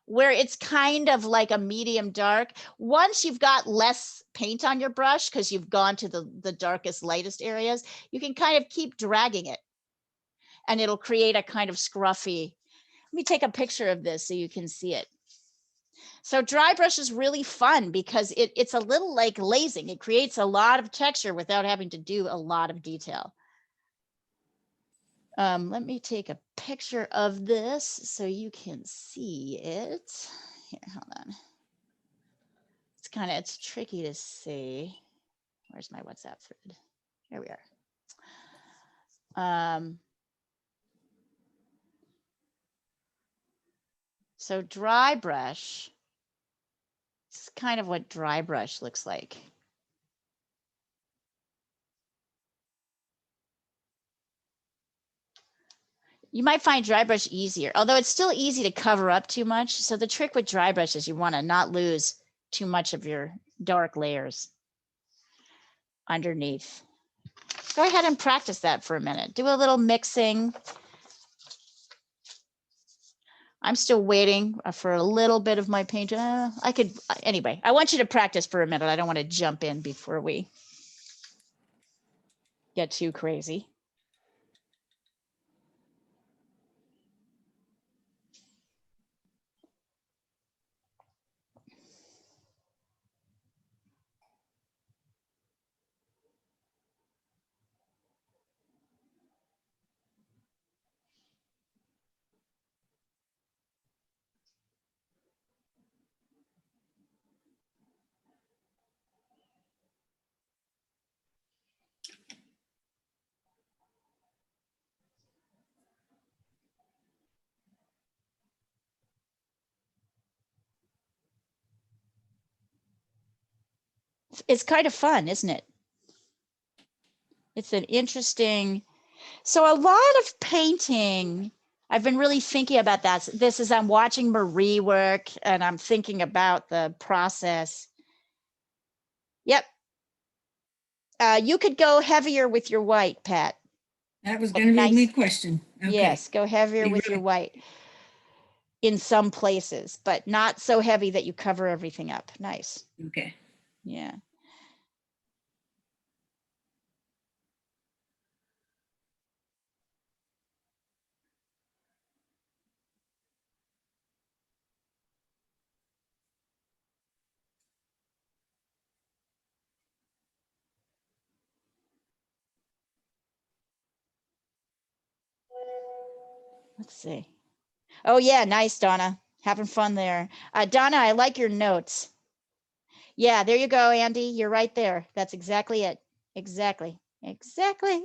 where it's kind of like a medium dark, once you've got less paint on your brush, because you've gone to the darkest, lightest areas, you can kind of keep dragging it. And it'll create a kind of scruffy. Let me take a picture of this so you can see it. So dry brush is really fun because it's a little like lasing. It creates a lot of texture without having to do a lot of detail. Let me take a picture of this so you can see it. Here, hold on. It's tricky to see. Where's my WhatsApp thread? Here we are. So dry brush. This is kind of what dry brush looks like. You might find dry brush easier, although it's still easy to cover up too much. So the trick with dry brush is you want to not lose too much of your dark layers underneath. Go ahead and practice that for a minute. Do a little mixing. I'm still waiting for a little bit of my paint. Anyway, I want you to practice for a minute. I don't want to jump in before we get too crazy. It's kind of fun, isn't it? It's an interesting, so a lot of painting, I've been really thinking about that. This is, I'm watching Marie work and I'm thinking about the process. Yep. You could go heavier with your white, Pat. That was going to be my question. Okay. Yes, go heavier You with your really- white in some places, but not so heavy that you cover everything up. Nice. Okay. Yeah. Let's see. Oh yeah, nice, Donna. Having fun there. Donna, I like your notes. Yeah, there you go, Andy. You're right there. That's exactly it. Exactly. Exactly.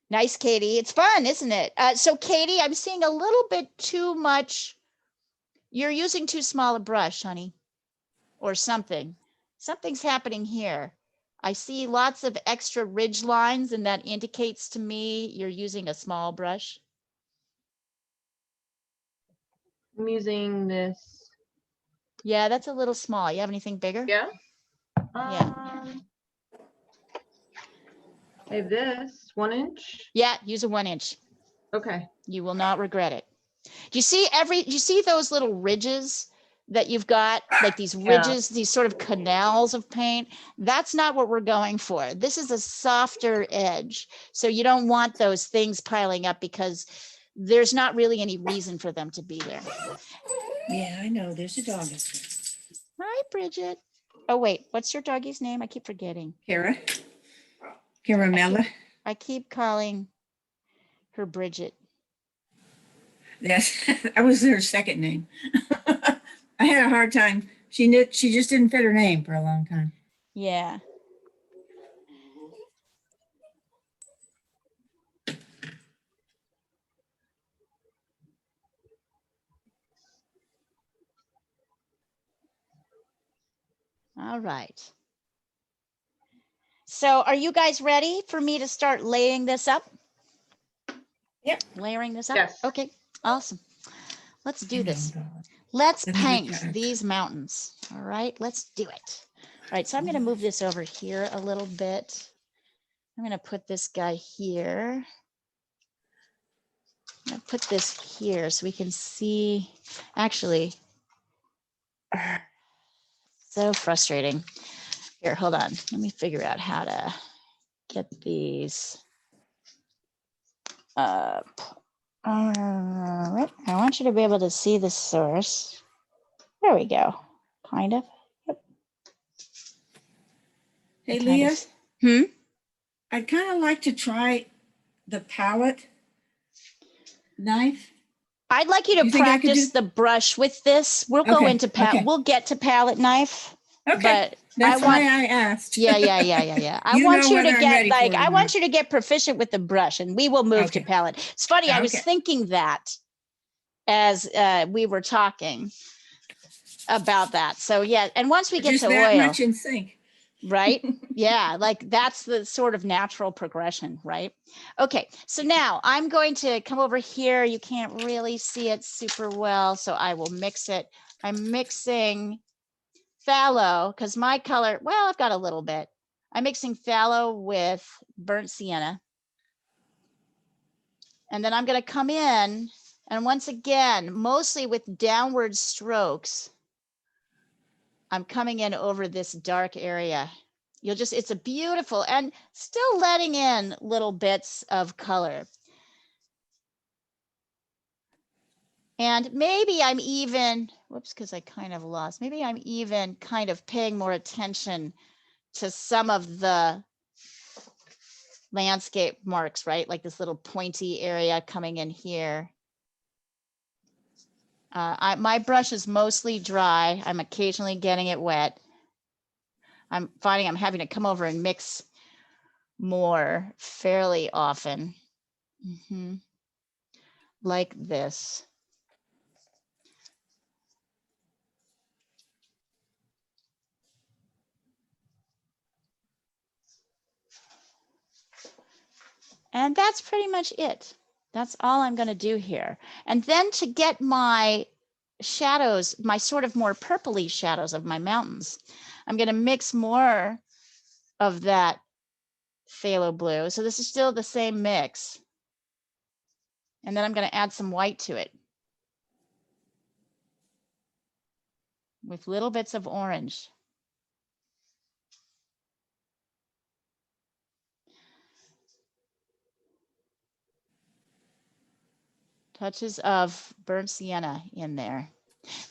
Nice, Katie. It's fun, isn't it? So Katie, I'm seeing a little bit too much. You're using too small a brush, honey, or something. Something's happening here. I see lots of extra ridge lines, and that indicates to me you're using a small brush. I'm using this. Yeah, that's a little small. You have anything bigger? Yeah. Yeah. I have this 1 inch. Yeah, use a 1 inch. Okay. You will not regret it. Do you see those little ridges that you've got, like these ridges, these sort of canals of paint? That's not what we're going for. This is a softer edge. So you don't want those things piling up because there's not really any reason for them to be there. Yeah, I know. There's a dog up there. Hi, Bridget. Oh, wait, what's your doggy's name? I keep forgetting. Kara. Caramella. I keep calling her Bridget. Yes, that was her second name. I had a hard time. She just didn't fit her name for a long time. Yeah. All right. So are you guys ready for me to start laying this up? Yep. Layering this up? Yes. Okay, awesome. Let's do this. Hang on, Let's Let me paint get that. these mountains. All right, let's do it. All right, so I'm going to move this over here a little bit. I'm going to put this guy here. I'm going to put this here so we can see. Actually, so frustrating. Here, hold on. Let me figure out how to get these up. All right, I want you to be able to see the source. There we go, kind of. Yep. Hey, Kind Leah, of. Hmm? I'd kind of like to try the palette knife? I'd like you to You think I could practice do- the brush with this. We'll go Okay, into okay. we'll get to palette knife. Okay, But that's I want, why I asked. yeah. I You want know you whether to I'm get ready like, for it I or want not. you to get proficient with the brush and we will move to Okay. palette. It's funny. I was Okay. thinking that as we were talking about that. So yeah. And once we get Just to that oil, much in sync. right? Yeah, like that's the sort of natural progression, right? Okay, so now I'm going to come over here. You can't really see it super well, so I will mix it. I'm mixing phthalo because my color, well, I've got a little bit. I'm mixing phthalo with burnt sienna. And then I'm going to come in and once again, mostly with downward strokes, I'm coming in over this dark area. You'll just, it's a beautiful and still letting in little bits of color. And maybe I'm even, whoops, because I kind of lost, maybe I'm even kind of paying more attention to some of the landscape marks, right? Like this little pointy area coming in here. My brush is mostly dry. I'm occasionally getting it wet. I'm finding I'm having to come over and mix more fairly often. Like this. And that's pretty much it. That's all I'm going to do here. And then to get my shadows, my sort of more purpley shadows of my mountains, I'm going to mix more of that phthalo blue. So this is still the same mix. And then I'm going to add some white to it with little bits of orange. Touches of burnt sienna in there.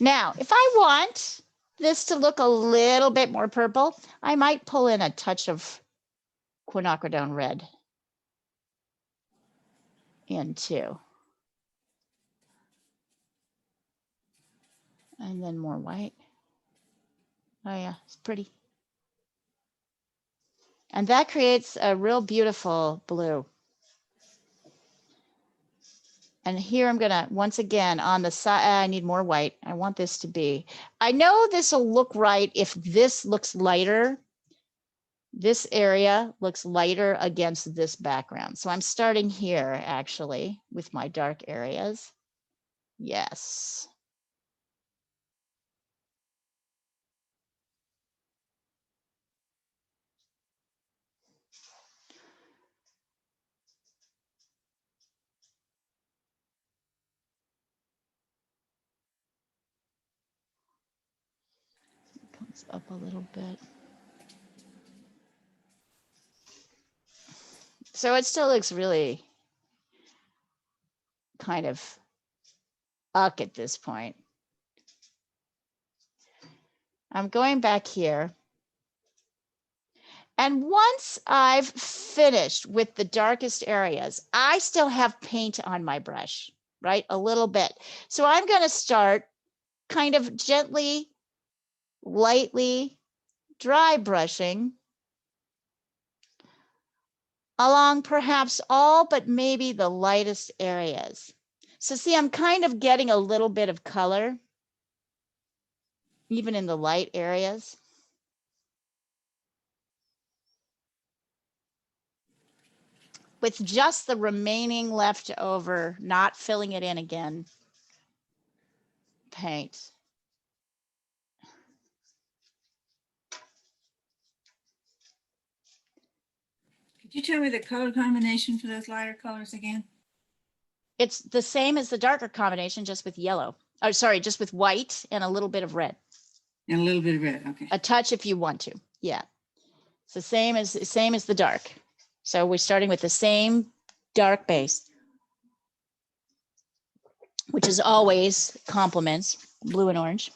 Now, if I want this to look a little bit more purple, I might pull in a touch of quinacridone red in too. And then more white. Oh yeah, it's pretty. And that creates a real beautiful blue. And here I'm gonna, once again, on the side, I need more white. I want this to be, I know this will look right if this looks lighter. This area looks lighter against this background. So I'm starting here actually with my dark areas. Yes. Comes up a little bit. So it still looks really kind of uck at this point. I'm going back here. And once I've finished with the darkest areas, I still have paint on my brush, right? A little bit. So I'm going to start kind of gently, lightly dry brushing along perhaps all but maybe the lightest areas. So see, I'm kind of getting a little bit of color, even in the light areas. With just the remaining left over, not filling it in again, paint. Could you tell me the color combination for those lighter colors again? It's the same as the darker combination, just with yellow. Oh, sorry, just with white and a little bit of red. And a little bit of red, okay. A touch if you want to. Yeah. It's the same as the dark. So we're starting with the same dark base, which is always complements blue and orange.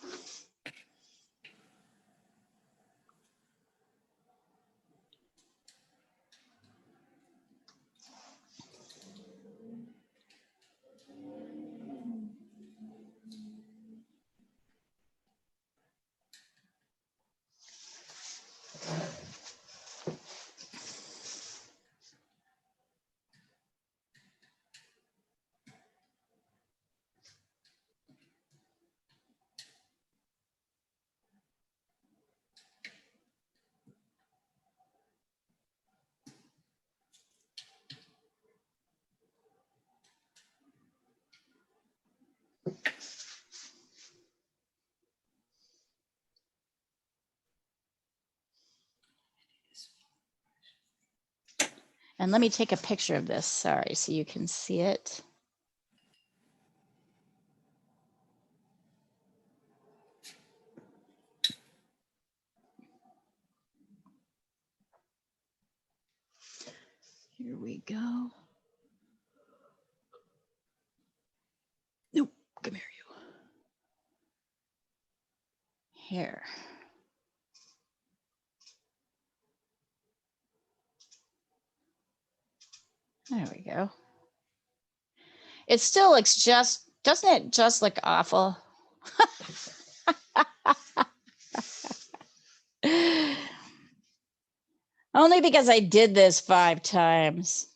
And let me take a picture of this, sorry, so you can see it. Here we go. Nope, come here, you. Here. There we go. It still looks just, doesn't it just look awful? Only because I did this 5 times.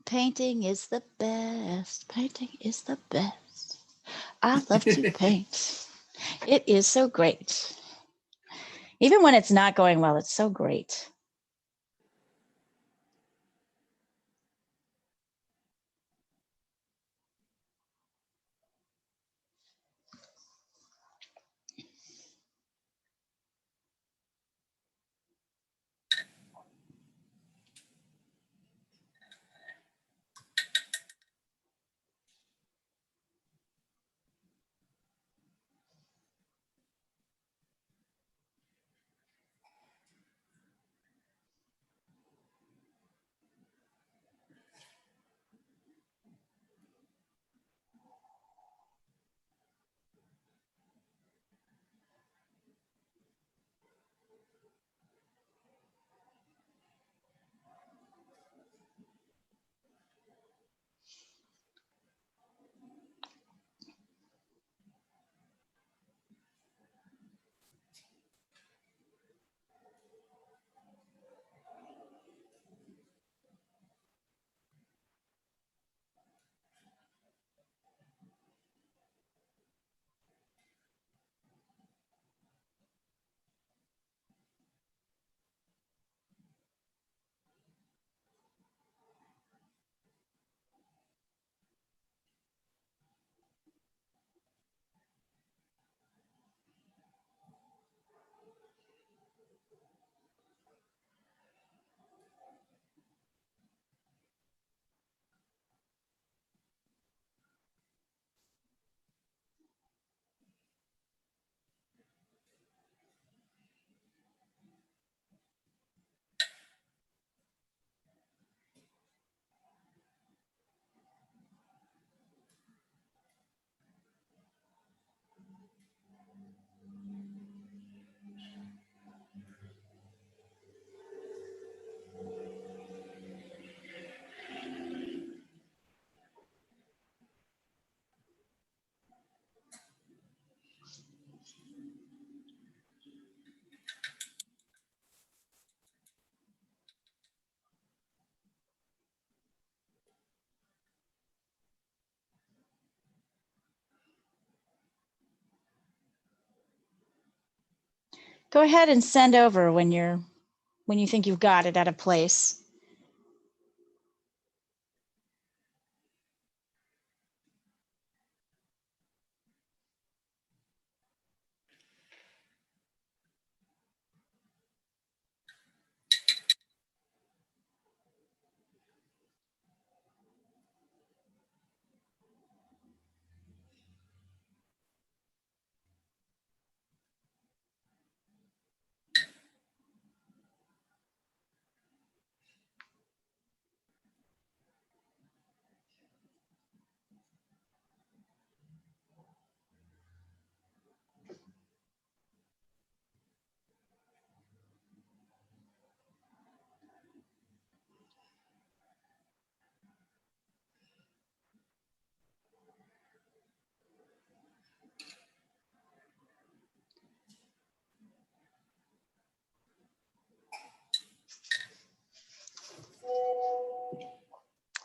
Painting is the best. Painting is the best. I love to paint. It is so great. Even when it's not going well, it's so great. Go ahead and send over when you think you've got it at a place.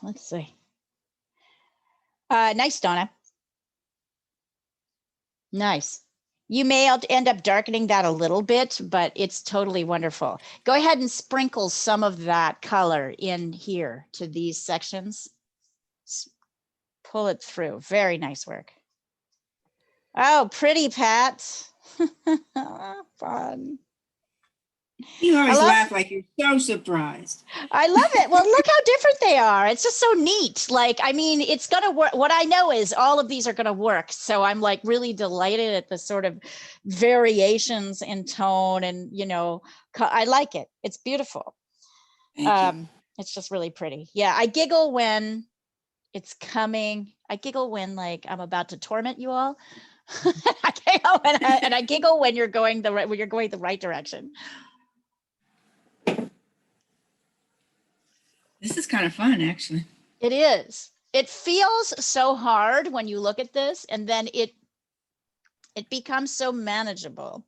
Let's see. Nice, Donna. Nice. You may end up darkening that a little bit, but it's totally wonderful. Go ahead and sprinkle some of that color in here to these sections. Pull it through. Very nice work. Oh, pretty, Pat. Fun. You always love- laugh like you're so surprised. I love it. Well, look how different they are. It's just so neat. Like, I mean, it's going to work. What I know is all of these are going to work. So I'm like really delighted at the sort of variations in tone and, you know, I like it. It's beautiful. Thank you. It's just really pretty. Yeah. I giggle when it's coming. I giggle when like I'm about to torment you all. I giggle when you're going the right direction. This is kind of fun, actually. It is. It feels so hard when you look at this, and then it becomes so manageable.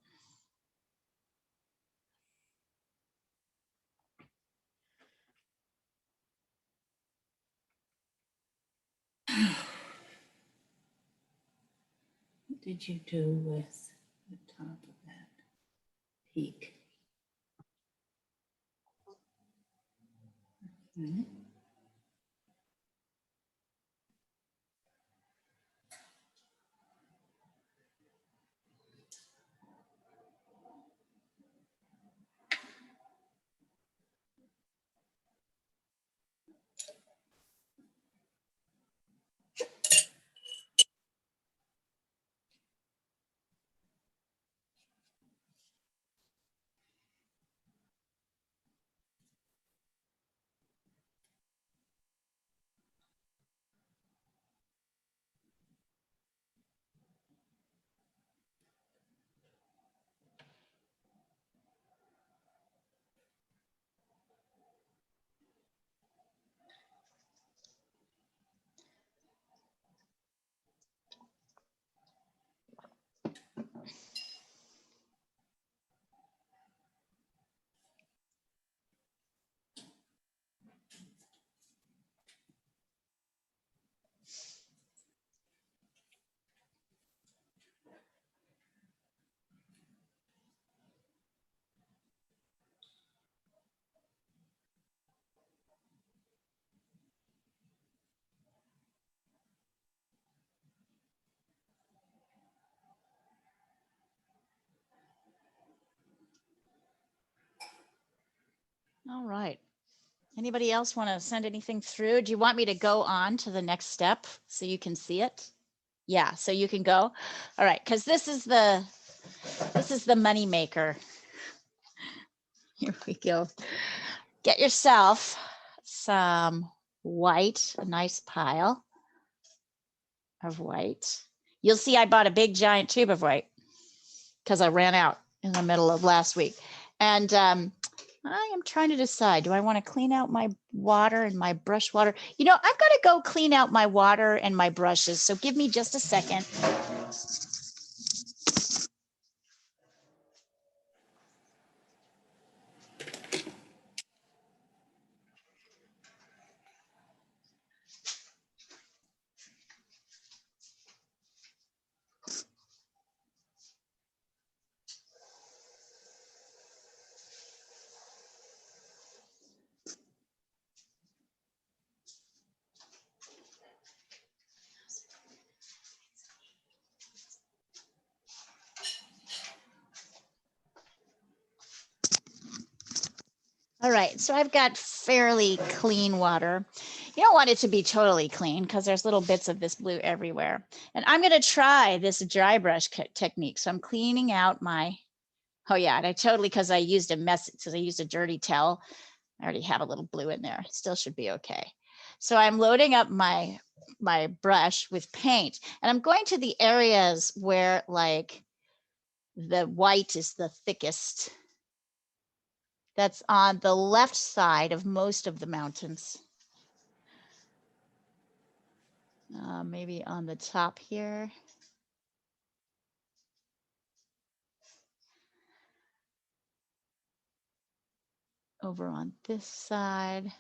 What did you do with the top of that peak? Okay. All right. Anybody else want to send anything through? Do you want me to go on to the next step so you can see it? Yeah, so you can go. All right, because this is the money maker. Here we go. Get yourself some white, a nice pile of white. You'll see I bought a big giant tube of white because I ran out in the middle of last week. And I am trying to decide, do I want to clean out my water and my brush water? You know, I've got to go clean out my water and my brushes. So give me just a second. All right, so I've got fairly clean water. You don't want it to be totally clean because there's little bits of this blue everywhere. And I'm going to try this dry brush technique. So I'm cleaning out my, oh yeah, and I totally, because I used a dirty towel. I already have a little blue in there. Still should be okay. So I'm loading up my brush with paint, and I'm going to the areas where like the white is the thickest. That's on the left side of most of the mountains. Maybe on the top here. Over on this side.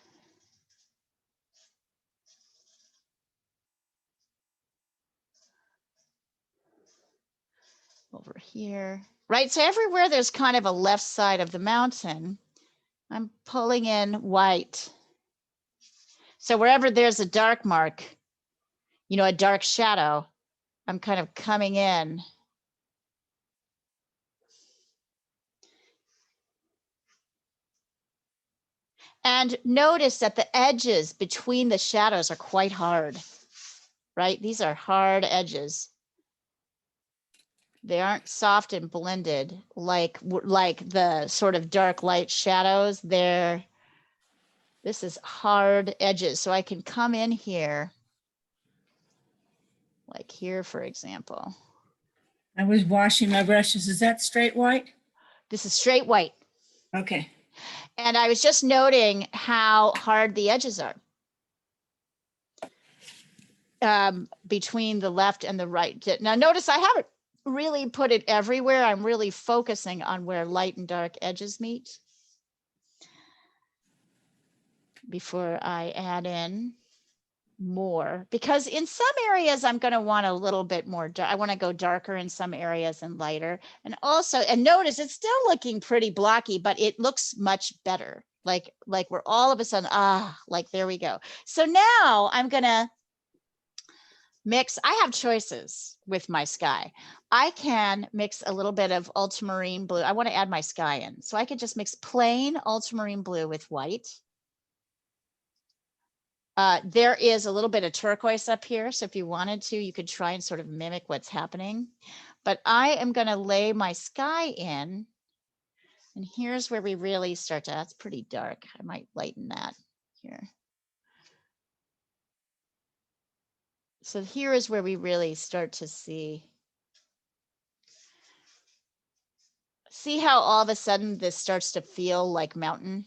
over here, right? So everywhere there's kind of a left side of the mountain, I'm pulling in white. So wherever there's a dark mark, you know, a dark shadow, I'm kind of coming in. And notice that the edges between the shadows are quite hard, right? These are hard edges. They aren't soft and blended like the sort of dark light shadows. This is hard edges. So I can come in here, like here, for example. I was washing my brushes. Is that straight white? This is straight white. Okay. And I was just noting how hard the edges are between the left and the right. Now notice I haven't really put it everywhere. I'm really focusing on where light and dark edges meet before I add in more, because in some areas I'm going to want a little bit more dark. I want to go darker in some areas and lighter. And also, and notice it's still looking pretty blocky, but it looks much better. Like we're all of a sudden, like there we go. So now I'm going to mix. I have choices with my sky. I can mix a little bit of ultramarine blue. I want to add my sky in. So I could just mix plain ultramarine blue with white. There is a little bit of turquoise up here. So if you wanted to, you could try and sort of mimic what's happening. But I am going to lay my sky in. And here's where we really start to, that's pretty dark. I might lighten that here. So here is where we really start to see how all of a sudden this starts to feel like mountain,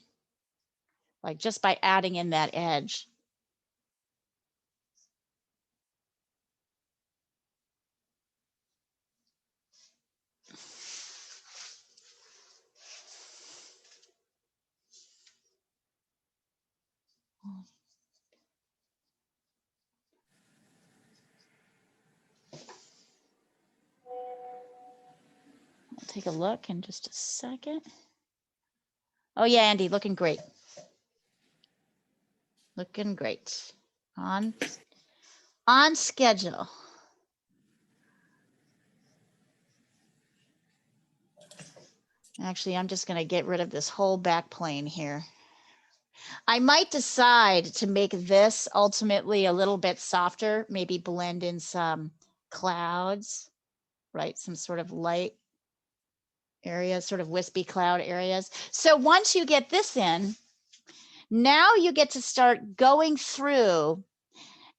like just by adding in that edge. I'll take a look in just a second. Oh yeah, Andy, looking great. Looking great. On schedule. Actually, I'm just going to get rid of this whole back plane here. I might decide to make this ultimately a little bit softer, maybe blend in some clouds, right? Some sort of light areas, sort of wispy cloud areas. So once you get this in, now you get to start going through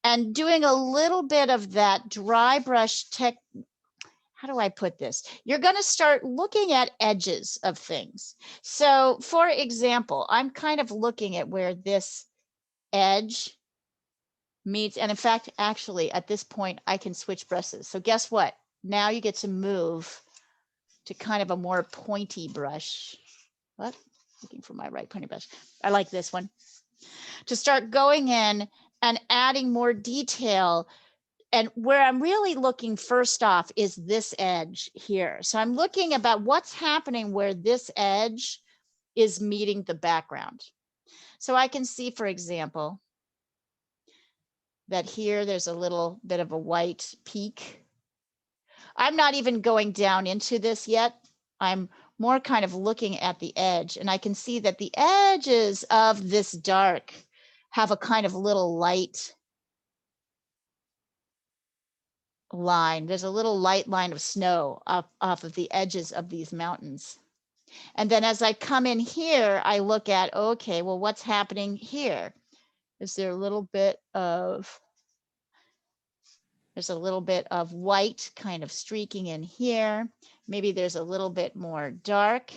and doing a little bit of that dry brush how do I put this? You're going to start looking at edges of things. So for example, I'm kind of looking at where this edge meets. And in fact, actually at this point, I can switch brushes. So guess what? Now you get to move to kind of a more pointy brush. What? Looking for my right pointy brush. I like this one. To start going in and adding more detail. And where I'm really looking first off is this edge here. So I'm looking about what's happening where this edge is meeting the background. So I can see, for example, that here there's a little bit of a white peak. I'm not even going down into this yet. I'm more kind of looking at the edge, and I can see that the edges of this dark have a kind of little light line. There's a little light line of snow off of the edges of these mountains. And then as I come in here, I look at, okay, well, what's happening here? Is there a little bit of, there's a little bit of white kind of streaking in here. Maybe there's a little bit more dark.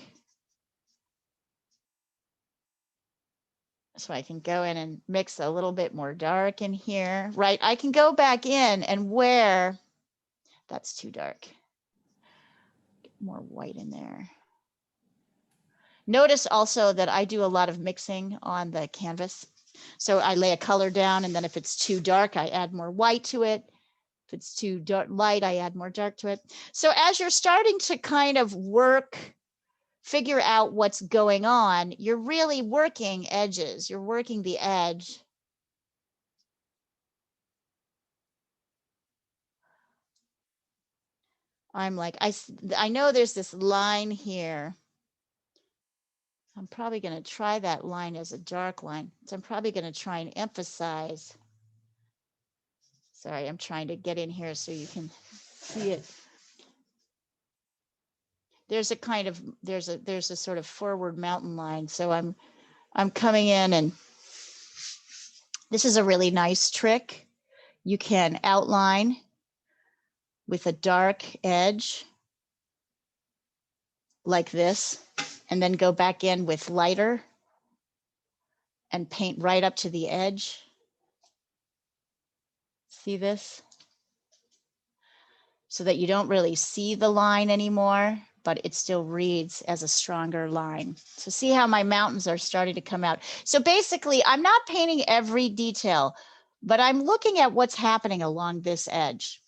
So I can go in and mix a little bit more dark in here, right? I can go back in and where that's too dark. Get more white in there. Notice also that I do a lot of mixing on the canvas. So I lay a color down, and then if it's too dark, I add more white to it. If it's too dark, light, I add more dark to it. So as you're starting to kind of figure out what's going on, you're really working edges. You're working the edge. I'm like, I know there's this line here. I'm probably going to try that line as a dark line. So I'm probably going to try and emphasize. Sorry, I'm trying to get in here so you can see it. There's a kind of, there's a sort of forward mountain line. So I'm coming in, and this is a really nice trick. You can outline with a dark edge like this, and then go back in with lighter and paint right up to the edge. See this? So that you don't really see the line anymore, but it still reads as a stronger line. So see how my mountains are starting to come out. So basically, I'm not painting every detail, but I'm looking at what's happening along this edge.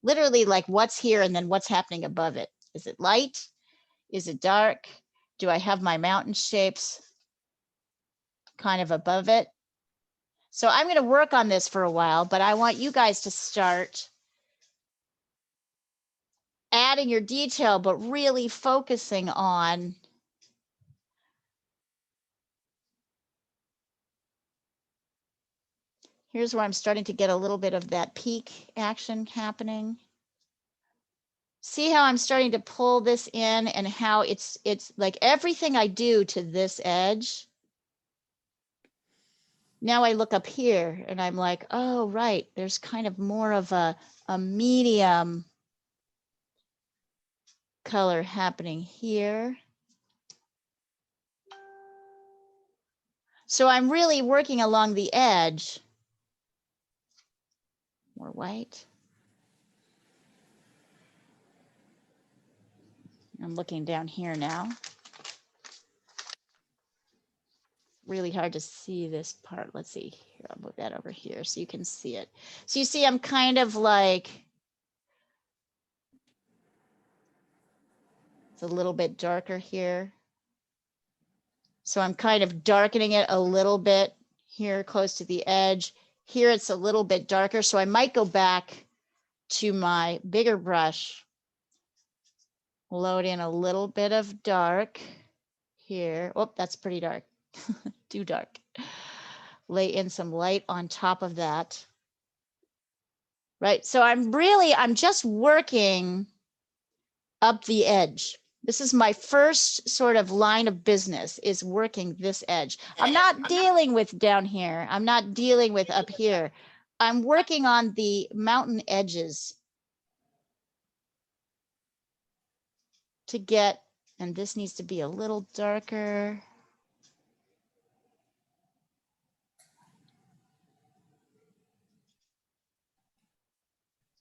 Literally like what's here and then what's happening above it. Is it light? Is it dark? Do I have my mountain shapes kind of above it? So I'm going to work on this for a while, but I want you guys to start adding your detail, but really focusing on here's where I'm starting to get a little bit of that peak action happening. See how I'm starting to pull this in and how it's like everything I do to this edge. Now I look up here and I'm like, oh, right, there's kind of more of a medium color happening here. So I'm really working along the edge. More white. I'm looking down here now. Really hard to see this part. Let's see here. I'll move that over here so you can see it. So you see, I'm kind of like, it's a little bit darker here. So I'm kind of darkening it a little bit here close to the edge. Here it's a little bit darker. So I might go back to my bigger brush, load in a little bit of dark here. Oh, that's pretty dark. Too dark. Lay in some light on top of that. Right. So I'm just working up the edge. This is my first sort of line of business, is working this edge. I'm not dealing with down here. I'm not dealing with up here. I'm working on the mountain edges to get, and this needs to be a little darker.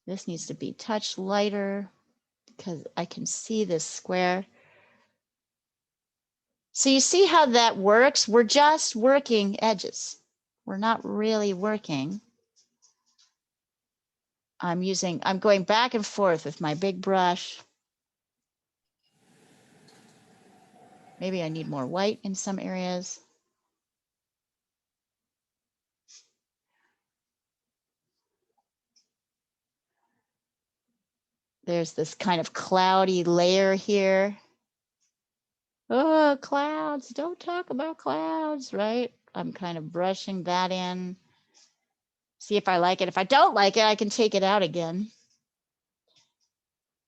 This needs to be touch lighter because I can see this square. So you see how that works? We're just working edges. We're not really working. I'm going back and forth with my big brush. Maybe I need more white in some areas. There's this kind of cloudy layer here. Oh, clouds, don't talk about clouds, right? I'm kind of brushing that in. See if I like it. If I don't like it, I can take it out again.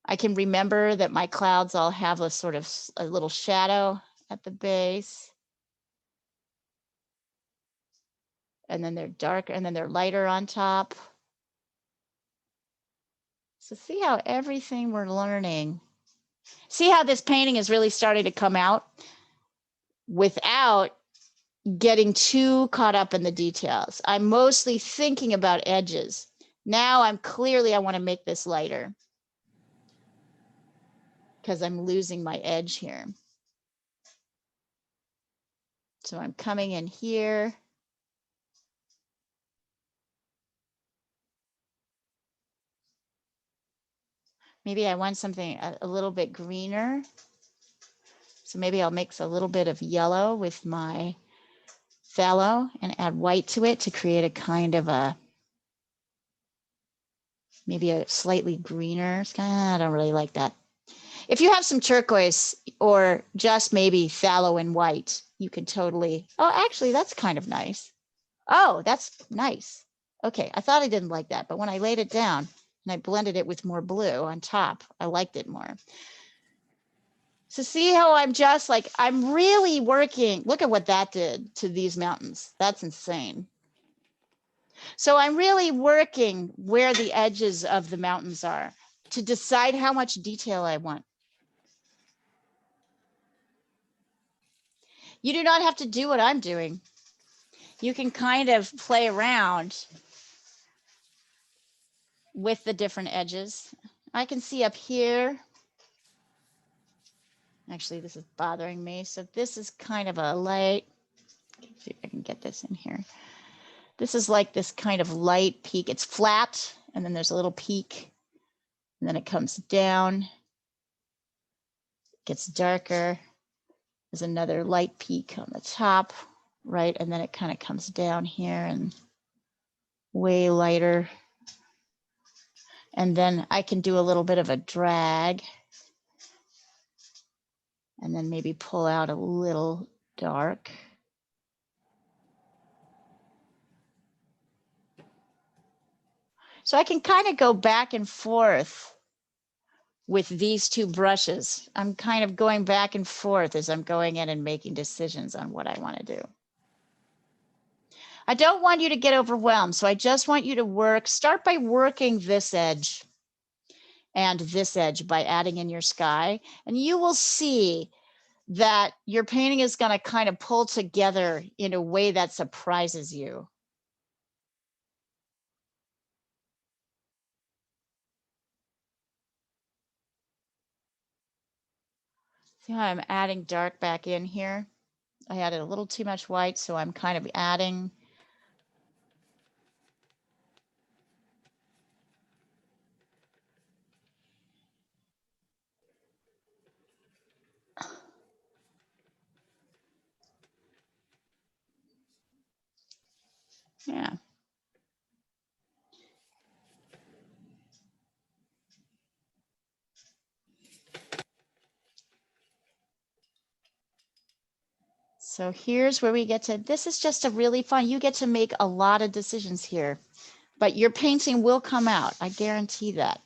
I can remember that my clouds all have a sort of a little shadow at the base. And then they're darker and then they're lighter on top. So see how everything we're learning. See how this painting is really starting to come out without getting too caught up in the details. I'm mostly thinking about edges. Now I want to make this lighter because I'm losing my edge here. So I'm coming in here. Maybe I want something a little bit greener. So maybe I'll mix a little bit of yellow with my phthalo and add white to it to create a kind of a, maybe a slightly greener sky. I don't really like that. If you have some turquoise or just maybe phthalo and white, you could totally, oh, actually, that's kind of nice. Oh, that's nice. Okay, I thought I didn't like that, but when I laid it down and I blended it with more blue on top, I liked it more. So see how I'm just like, I'm really working. Look at what that did to these mountains. That's insane. So I'm really working where the edges of the mountains are to decide how much detail I want. You do not have to do what I'm doing. You can kind of play around with the different edges. I can see up here. Actually, this is bothering me. So this is kind of a light. See if I can get this in here. This is like this kind of light peak. It's flat, and then there's a little peak, and then it comes down, gets darker. There's another light peak on the top, right? And then it kind of comes down here and way lighter. And then I can do a little bit of a drag and then maybe pull out a little dark. So I can kind of go back and forth with these two brushes. I'm kind of going back and forth as I'm going in and making decisions on what I want to do. I don't want you to get overwhelmed. So I just want you to start by working this edge and this edge by adding in your sky. And you will see that your painting is going to kind of pull together in a way that surprises you. See how I'm adding dark back in here? I added a little too much white, so I'm kind of adding. Yeah. So here's where we get to, this is just a really fun, you get to make a lot of decisions here, but your painting will come out. I guarantee that.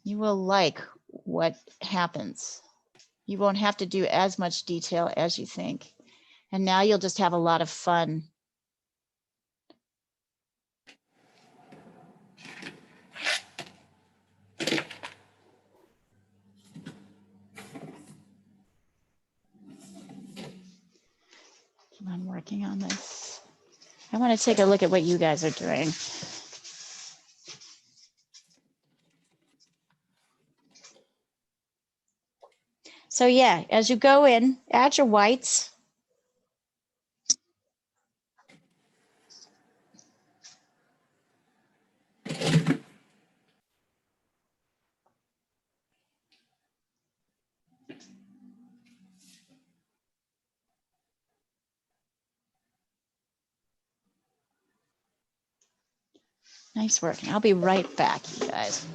You will like what happens. You won't have to do as much detail as you think. And now you'll just have a lot of fun. I'm working on this. I want to take a look at what you guys are doing. So yeah, as you go in, add your whites. Nice work. And I'll be right back, you guys.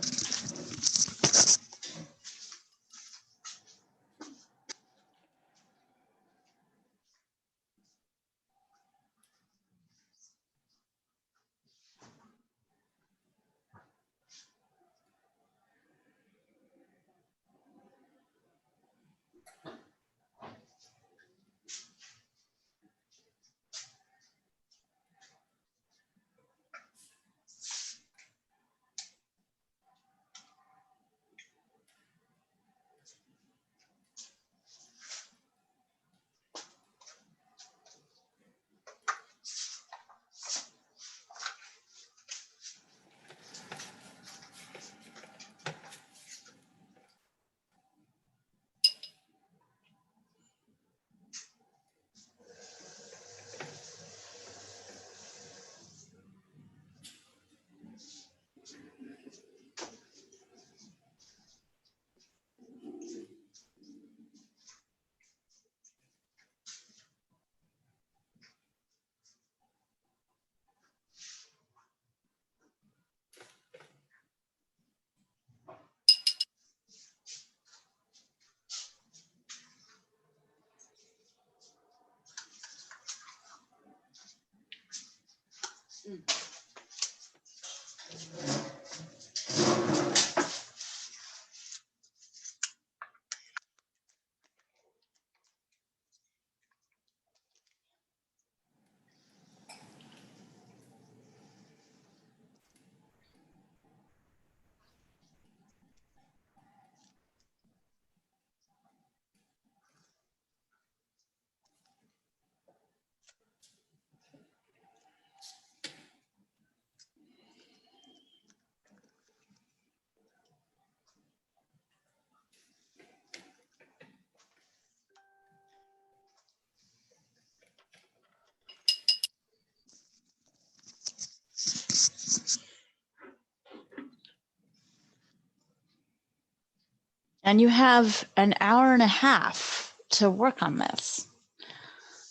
And you have an hour and a half to work on this.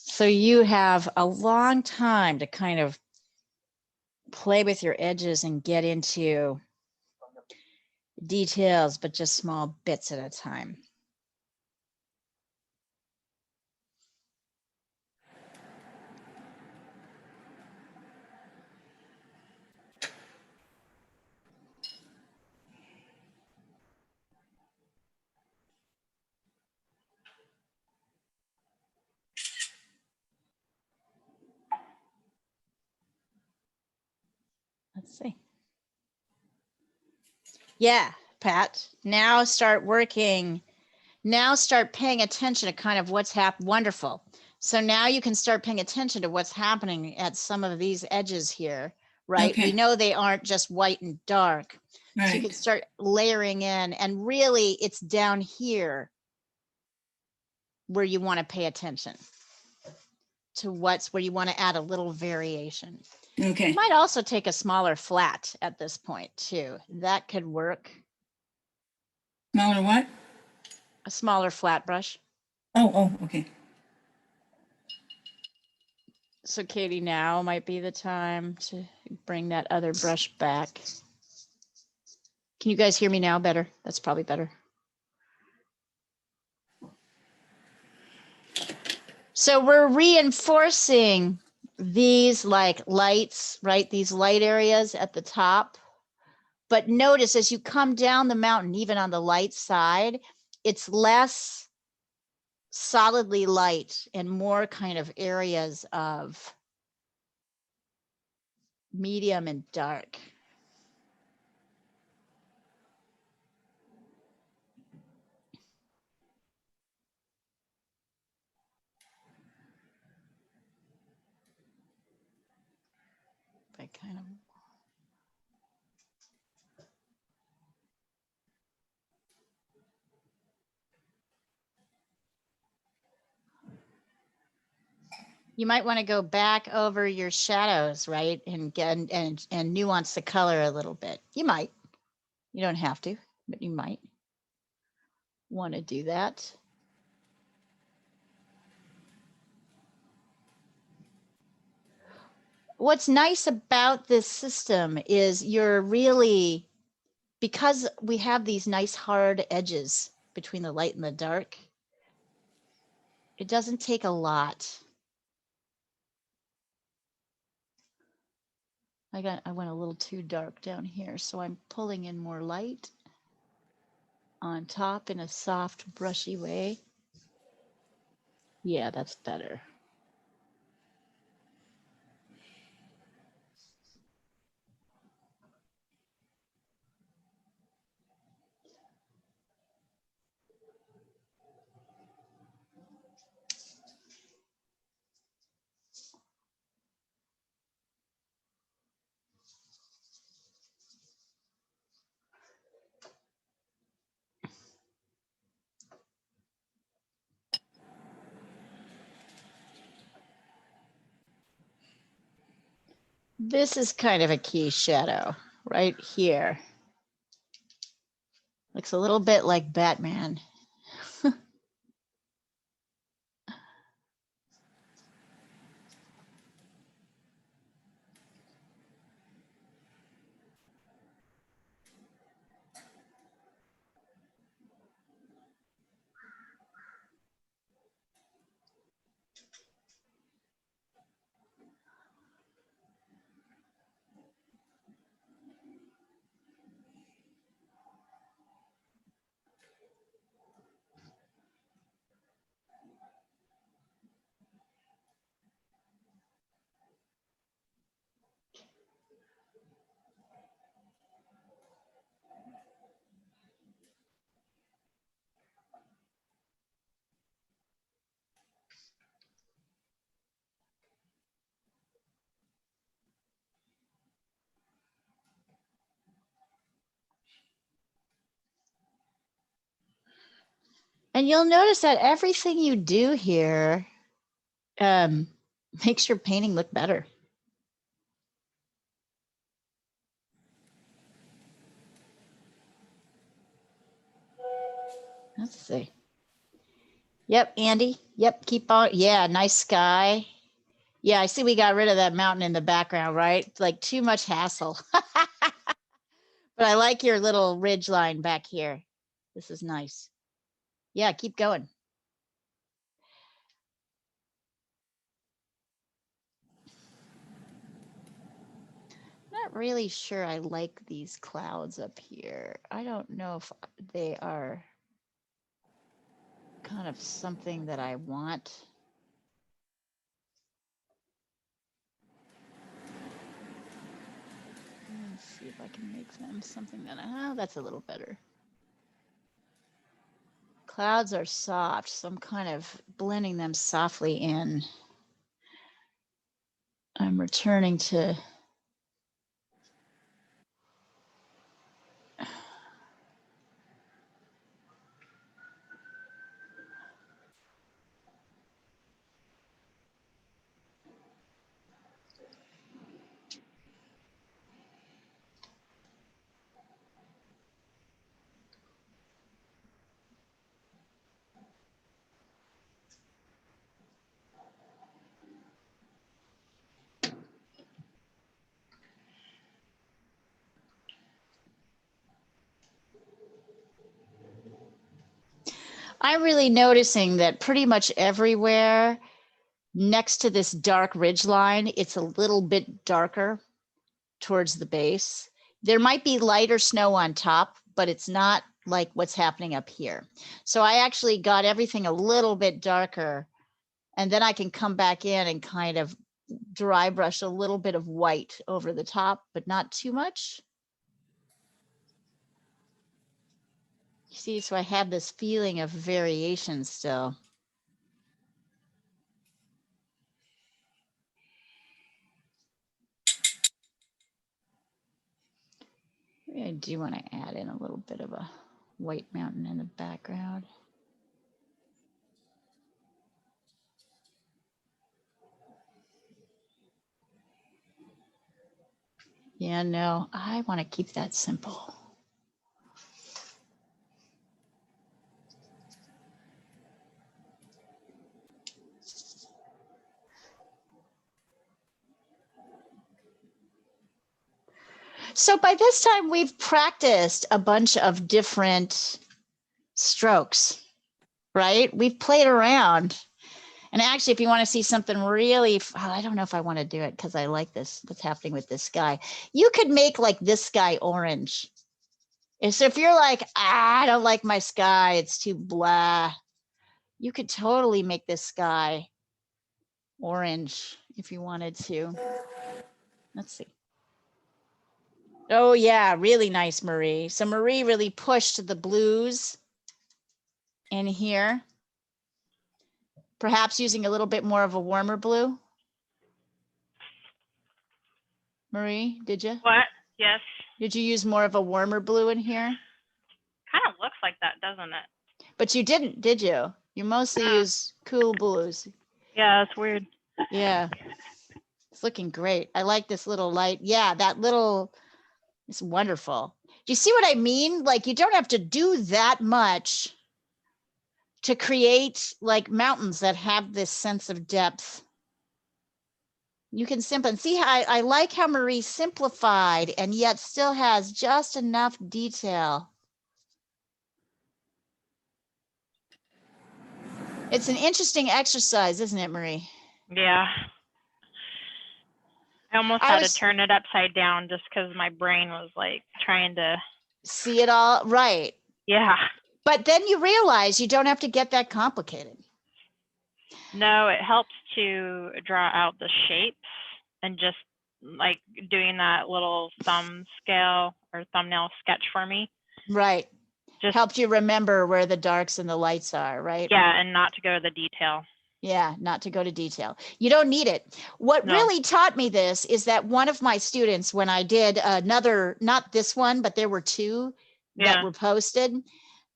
So you have a long time to kind of play with your edges and get into details, but just small bits at a time. Let's see. Yeah, Pat, now start working. Now start paying attention to kind of what's wonderful. So now you can start paying attention to what's happening at some of these edges here, right? We Okay. know they aren't just white and dark. So you can Right. start layering in, and really it's down here where you want to pay attention to where you want to add a little variation. Okay. You might also take a smaller flat at this point too. That could work. Smaller what? A smaller flat brush. Oh, okay. So Katie, now might be the time to bring that other brush back. Can you guys hear me now better? That's probably better. So we're reinforcing these like lights, right? These light areas at the top. But notice as you come down the mountain, even on the light side, it's less solidly light and more kind of areas of medium and dark. I kind of you might want to go back over your shadows, right? And get and nuance the color a little bit. You might. You don't have to, but you might want to do that. What's nice about this system is you're really, because we have these nice hard edges between the light and the dark, it doesn't take a lot. I went a little too dark down here, so I'm pulling in more light on top in a soft, brushy way. Yeah, that's better. This is kind of a key shadow right here. Looks a little bit like Batman. And you'll notice that everything you do here makes your painting look better. Let's see. Yep, Andy. Yep, keep on. Yeah, nice sky. Yeah, I see we got rid of that mountain in the background, right? Like too much hassle. But I like your little ridge line back here. This is nice. Yeah, keep going. Not really sure I like these clouds up here. I don't know if they are kind of something that I want. Let's see if I can make them something that, oh, that's a little better. Clouds are soft, so I'm kind of blending them softly in. I'm returning to I'm really noticing that pretty much everywhere next to this dark ridge line, it's a little bit darker towards the base. There might be lighter snow on top, but it's not like what's happening up here. So I actually got everything a little bit darker, and then I can come back in and kind of dry brush a little bit of white over the top, but not too much. You see, so I have this feeling of variation still. I do want to add in a little bit of a white mountain in the background. Yeah, no, I want to keep that simple. So by this time, we've practiced a bunch of different strokes, right? We've played around. And actually, if you want to see something really, I don't know if I want to do it because I like this, what's happening with this guy. You could make like this guy orange. And so if you're like, I don't like my sky, it's too blah, you could totally make this sky orange if you wanted to. Let's see. Oh yeah, really nice, Marie. So Marie really pushed the blues in here. Perhaps using a little bit more of a warmer blue. Marie, did you? What? Yes. Did you use more of a warmer blue in here? Kind of looks like that, doesn't it? But you didn't, did you? You mostly use cool blues. Yeah, that's weird. Yeah. It's looking great. I like this little light. Yeah, that little, it's wonderful. Do you see what I mean? Like you don't have to do that much to create like mountains that have this sense of depth. You can simply see how I like how Marie simplified and yet still has just enough detail. It's an interesting exercise, isn't it, Marie? Yeah. I almost had to turn it upside down just because my brain was like trying to see it all right. Yeah. But then you realize you don't have to get that complicated. No, it helps to draw out the shapes and just like doing that little thumb scale or thumbnail sketch for me. Right. Just helped you remember where the darks and the lights are, right? Yeah, and not to go to the detail. Yeah, not to go to detail. You don't need it. What really taught me this is that one of my students, when I did another, not this one, but there were two that were posted,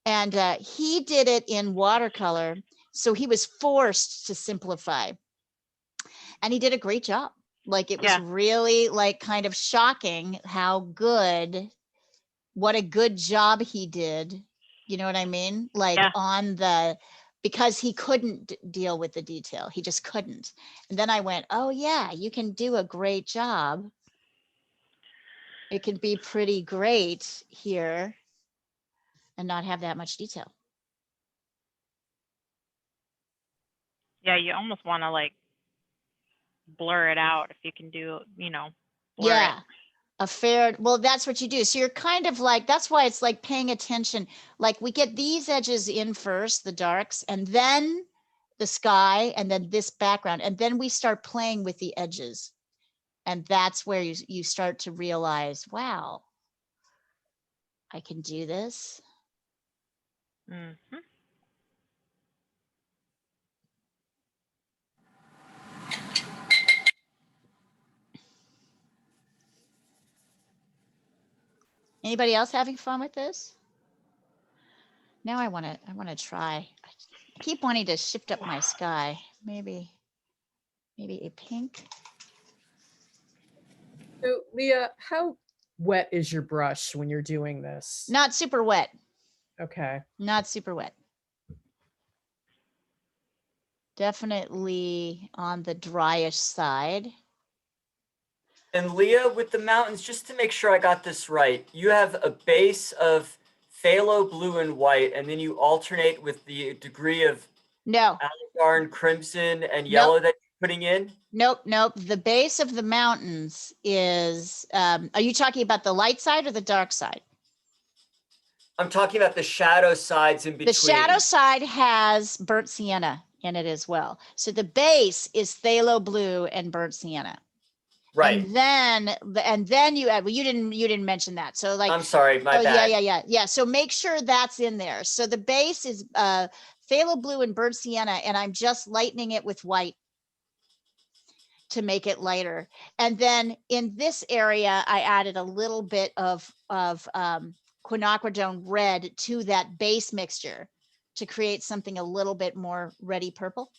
and he did it in watercolor. So he was forced to simplify. And he did a great job. Like it was really like kind of shocking how good, what a good job he did You know what I mean? Like Yeah. on the, because he couldn't deal with the detail. He just couldn't. And then I went, oh yeah, you can do a great job. It can be pretty great here and not have that much detail. Yeah, you almost want to like blur it out if you can do, blur Yeah. it. A fair, well, that's what you do. So you're kind of like, that's why it's like paying attention. Like we get these edges in first, the darks, and then the sky, and then this background. And then we start playing with the edges. And that's where you start to realize, wow, I can do this. Hmm. Anybody else having fun with this? Now I want to try. I keep wanting to shift up my sky. Maybe a pink. So Leah, how wet is your brush when you're doing this? Not super wet. Okay. Not super wet. Definitely on the dryish side. And Leah, with the mountains, just to make sure I got this right, you have a base of phthalo blue and white, and then you alternate with the degree of No, Aligarn, crimson, and yellow that you're putting in? nope. The base of the mountains is, are you talking about the light side or the dark side? I'm talking about the shadow sides in between. The shadow side has burnt sienna in it as well. So the base is phthalo blue and burnt sienna. Right. And then you add, well, you didn't mention that. So like, I'm sorry, my oh bad. yeah. So make sure that's in there. So the base is phthalo blue and burnt sienna, and I'm just lightening it with white to make it lighter. And then in this area, I added a little bit of quinacridone red to that base mixture to create something a little bit more reddy purple.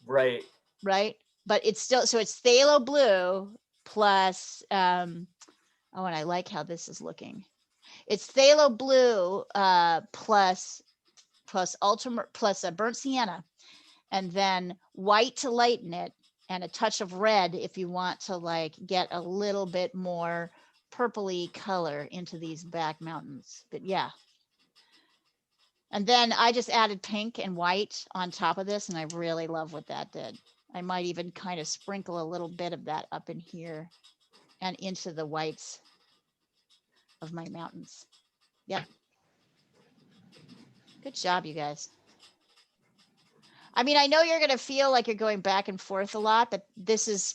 Right. Right. But it's still, so it's phthalo blue plus, oh, and I like how this is looking. It's phthalo blue plus a burnt sienna, and then white to lighten it, and a touch of red if you want to like get a little bit more purpley color into these back mountains. But yeah. And then I just added pink and white on top of this, and I really love what that did. I might even kind of sprinkle a little bit of that up in here and into the whites of my mountains. Yep. Good job, you guys. I mean, I know you're going to feel like you're going back and forth a lot, but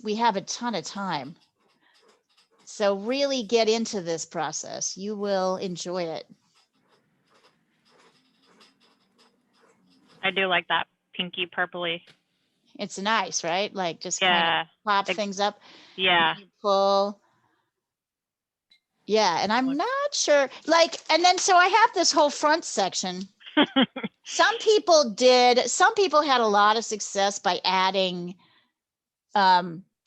we have a ton of time. So really get into this process. You will enjoy it. I do like that pinky purpley. It's nice, right? Like just kind Yeah. of pop Like, things up. yeah. You pull. Yeah, and I'm not sure, like, and then so I have this whole front section. Some people had a lot of success by adding,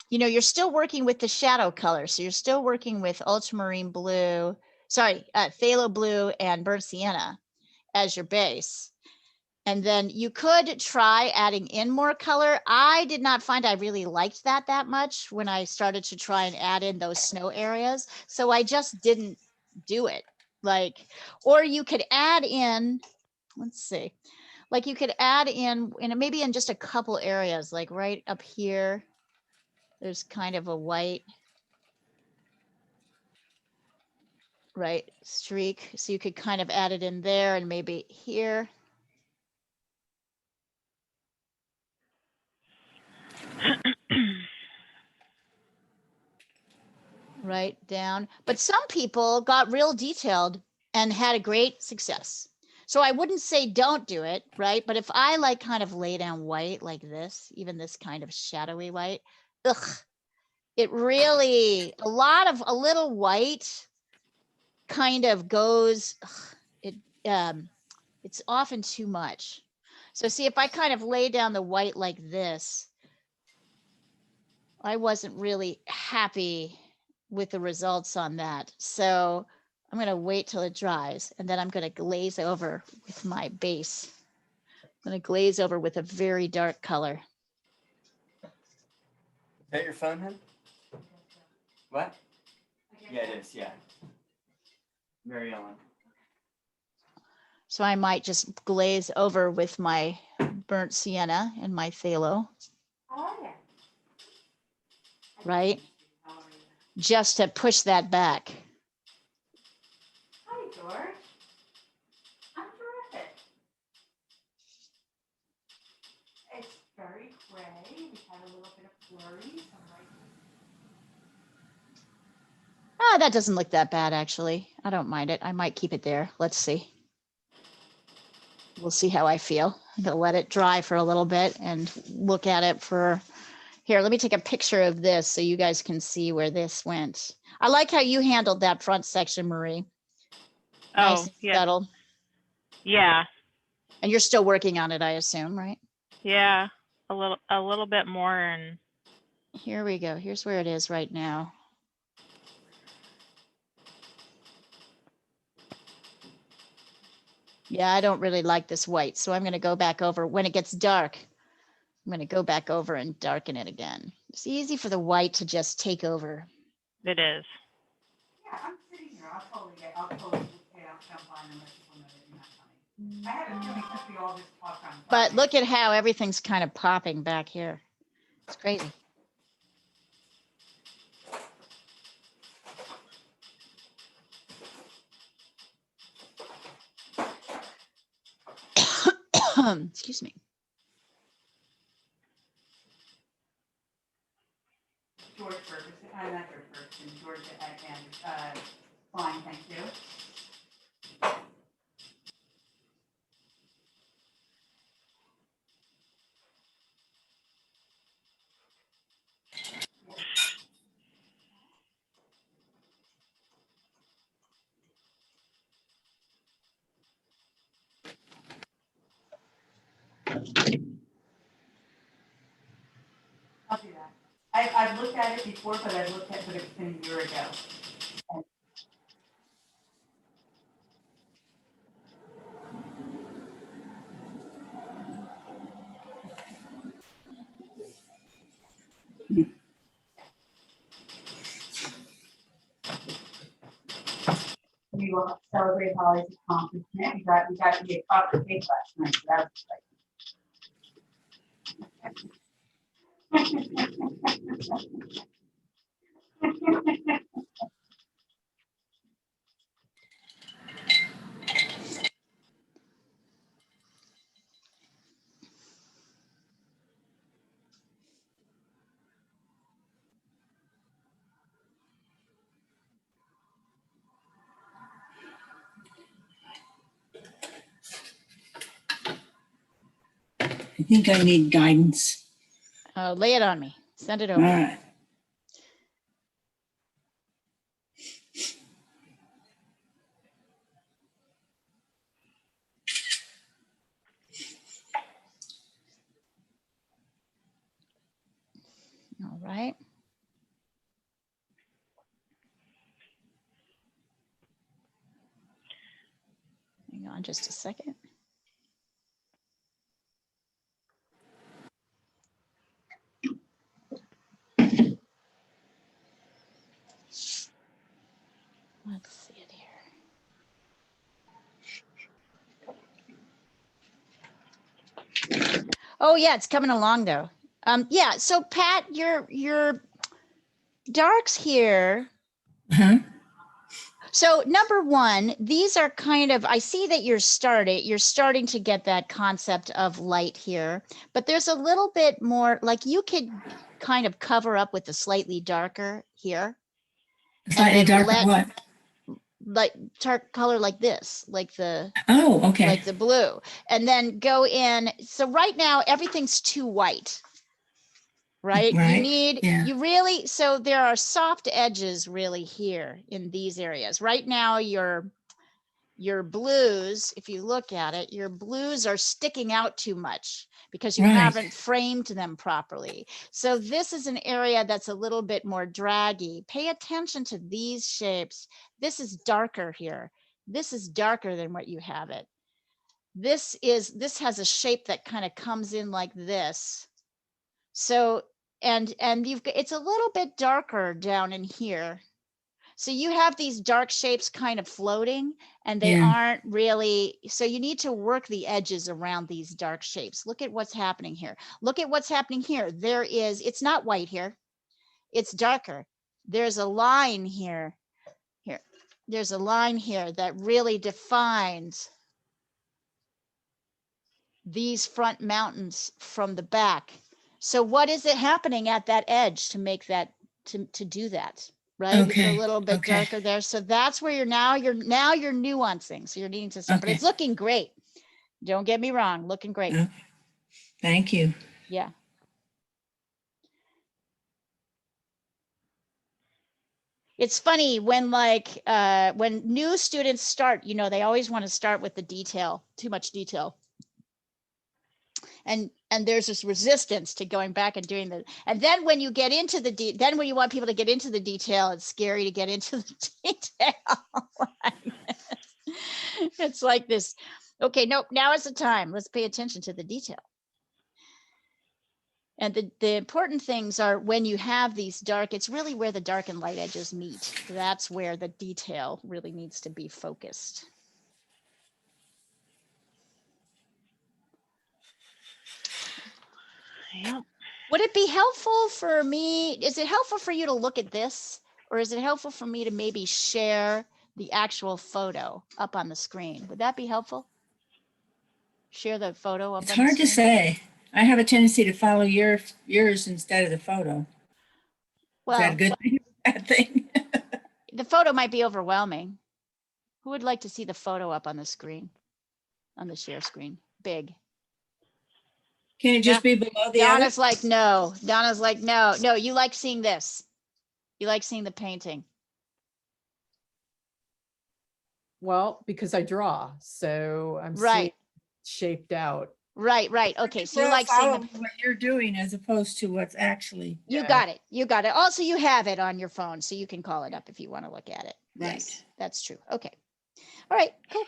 you're still working with the shadow color. So you're still working with ultramarine blue, phthalo blue and burnt sienna as your base. And then you could try adding in more color. I did not find I really liked that much when I started to try and add in those snow areas. So I just didn't do it. Like, or you could add in, let's see, like you could add in maybe in just a couple areas, like right up here, there's kind of a white, right, streak. So you could kind of add it in there, and maybe here. Right down. But some people got real detailed and had a great success. So I wouldn't say don't do it, right? But if I like kind of lay down white like this, even this kind of shadowy white, it really, a little white kind of goes, it's often too much. So see, if I kind of lay down the white like this, I wasn't really happy with the results on that. So I'm going to wait till it dries, and then I'm going to glaze over with my base. I'm going to glaze over with a very dark color. Is that your phone, hon? What? Yeah, it is. Yeah. Mary Ellen. So I might just glaze over with my burnt sienna and my phthalo. Right? Just to push that back. Hi, George. I'm terrific. It's very gray. We had a little bit of flurries. Ah, that doesn't look that bad, actually. I don't mind it. I might keep it there. Let's see. We'll see how I feel. I'm going to let it dry for a little bit and look at it for... Here, let me take a picture of this so you guys can see where this went. I like how you handled that front section, Marie. Nice Oh, and yeah. subtle. Yeah. And you're still working on it, I assume, right? Yeah. A little bit more, and Here we go. Here's where it is right now. Yeah, I don't really like this white, so I'm going to go back over when it gets dark. I'm going to go back over and darken it again. It's easy for the white to just take over. it is. Yeah, I'm sitting here. I'll totally okay, I'll jump on and let people know that you're not coming. I have a feeling since we all just talked on. But Friday. look at how everything's kind of popping back here. It's crazy. Excuse me. George Ferguson, not George Ferguson, George and fine, thank you. I'll do that. I've looked at it before, but it was been a year ago. We will celebrate Holly's accomplishment. We got to get chocolate cake last night, so that was exciting. I think I need guidance. Lay it on me. Send it All over. right. All right. Hang on just a second. Let's see it here. Oh yeah, it's coming along though. Yeah, so Pat, your darks here. Uh-huh. So number one, these are kind of, I see that you're starting to get that concept of light here, but there's a little bit more, like you could kind of cover up with a slightly darker here. Slightly darker what? Like dark color like this, like the Oh, okay. like the blue, and then go in. So right now everything's too white, right? Right, You need, yeah. you really, so there are soft edges really here in these areas. Right now your your blues, if you look at it, your blues are sticking out too much because you Right. haven't framed them properly. So this is an area that's a little bit more draggy. Pay attention to these shapes. This is darker here. This is darker than what you have it. This has a shape that kind of comes in like this. So, and it's a little bit darker down in here. So you have these dark shapes kind of floating and they Yeah. aren't really, so you need to work the edges around these dark shapes. Look at what's happening here. Look at what's happening here. It's not white here. It's darker. There's a line here. There's a line here that really defines these front mountains from the back. So what is it happening at that edge to make that, to do that? Right? It's a Okay, little bit okay. darker there. So that's where you're nuancing. So you're needing to start, but Okay. it's looking great. Don't get me wrong, looking great. Okay. Thank you. Yeah. It's funny when when new students start, they always want to start with the detail, too much detail. And there's this resistance to going back and doing that. And then when you get into then when you want people to get into the detail, it's scary to get into the detail. It's like this. Okay, nope, now is the time. Let's pay attention to the detail. And the important things are when you have these dark, it's really where the dark and light edges meet. That's where the detail really needs to be focused. Yep. Would it be helpful for me? Is it helpful for you to look at this? Or is it helpful for me to maybe share the actual photo up on the screen? Would that be helpful? Share the photo up It's on the hard to screen? say. I have a tendency to follow yours instead of the photo. Is that a Well, good thing or bad thing? the photo might be overwhelming. Who would like to see the photo up on the screen, on the share screen? Big. Can it just be below the other? Donna's like, no. Donna's like, no, you like seeing this. You like seeing the painting. Well, because I draw, so I'm seeing Right, shaped out. right. Okay, so you Well, like seeing follow what you're doing as opposed to what's actually. you got it. You got it. Also, you have it on your phone, so you can call it up if you want to look at it. Right. Yes, that's true. Okay. All right, cool.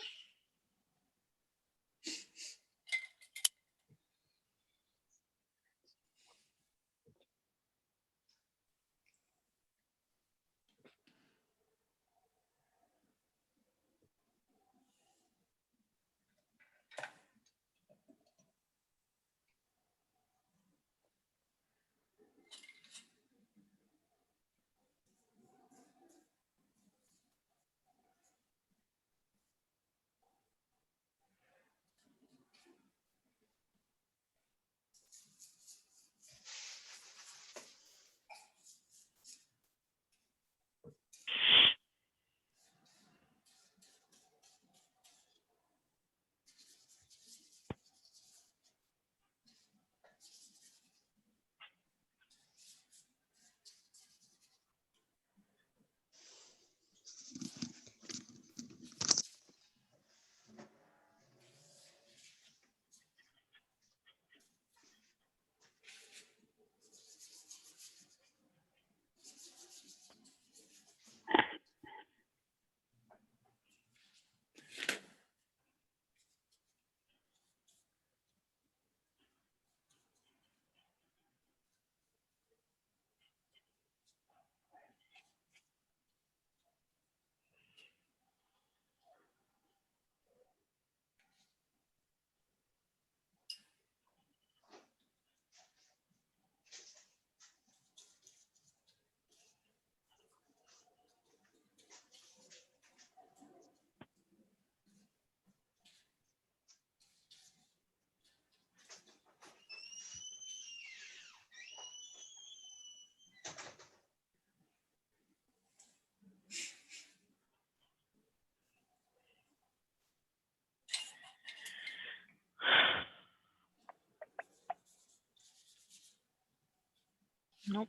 Nope.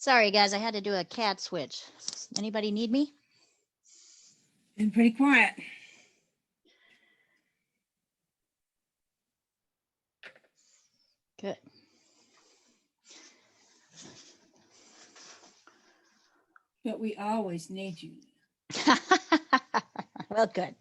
Sorry, guys, I had to do a cat switch. Anybody need me? Been pretty quiet. Good. But we always need you. Well, good.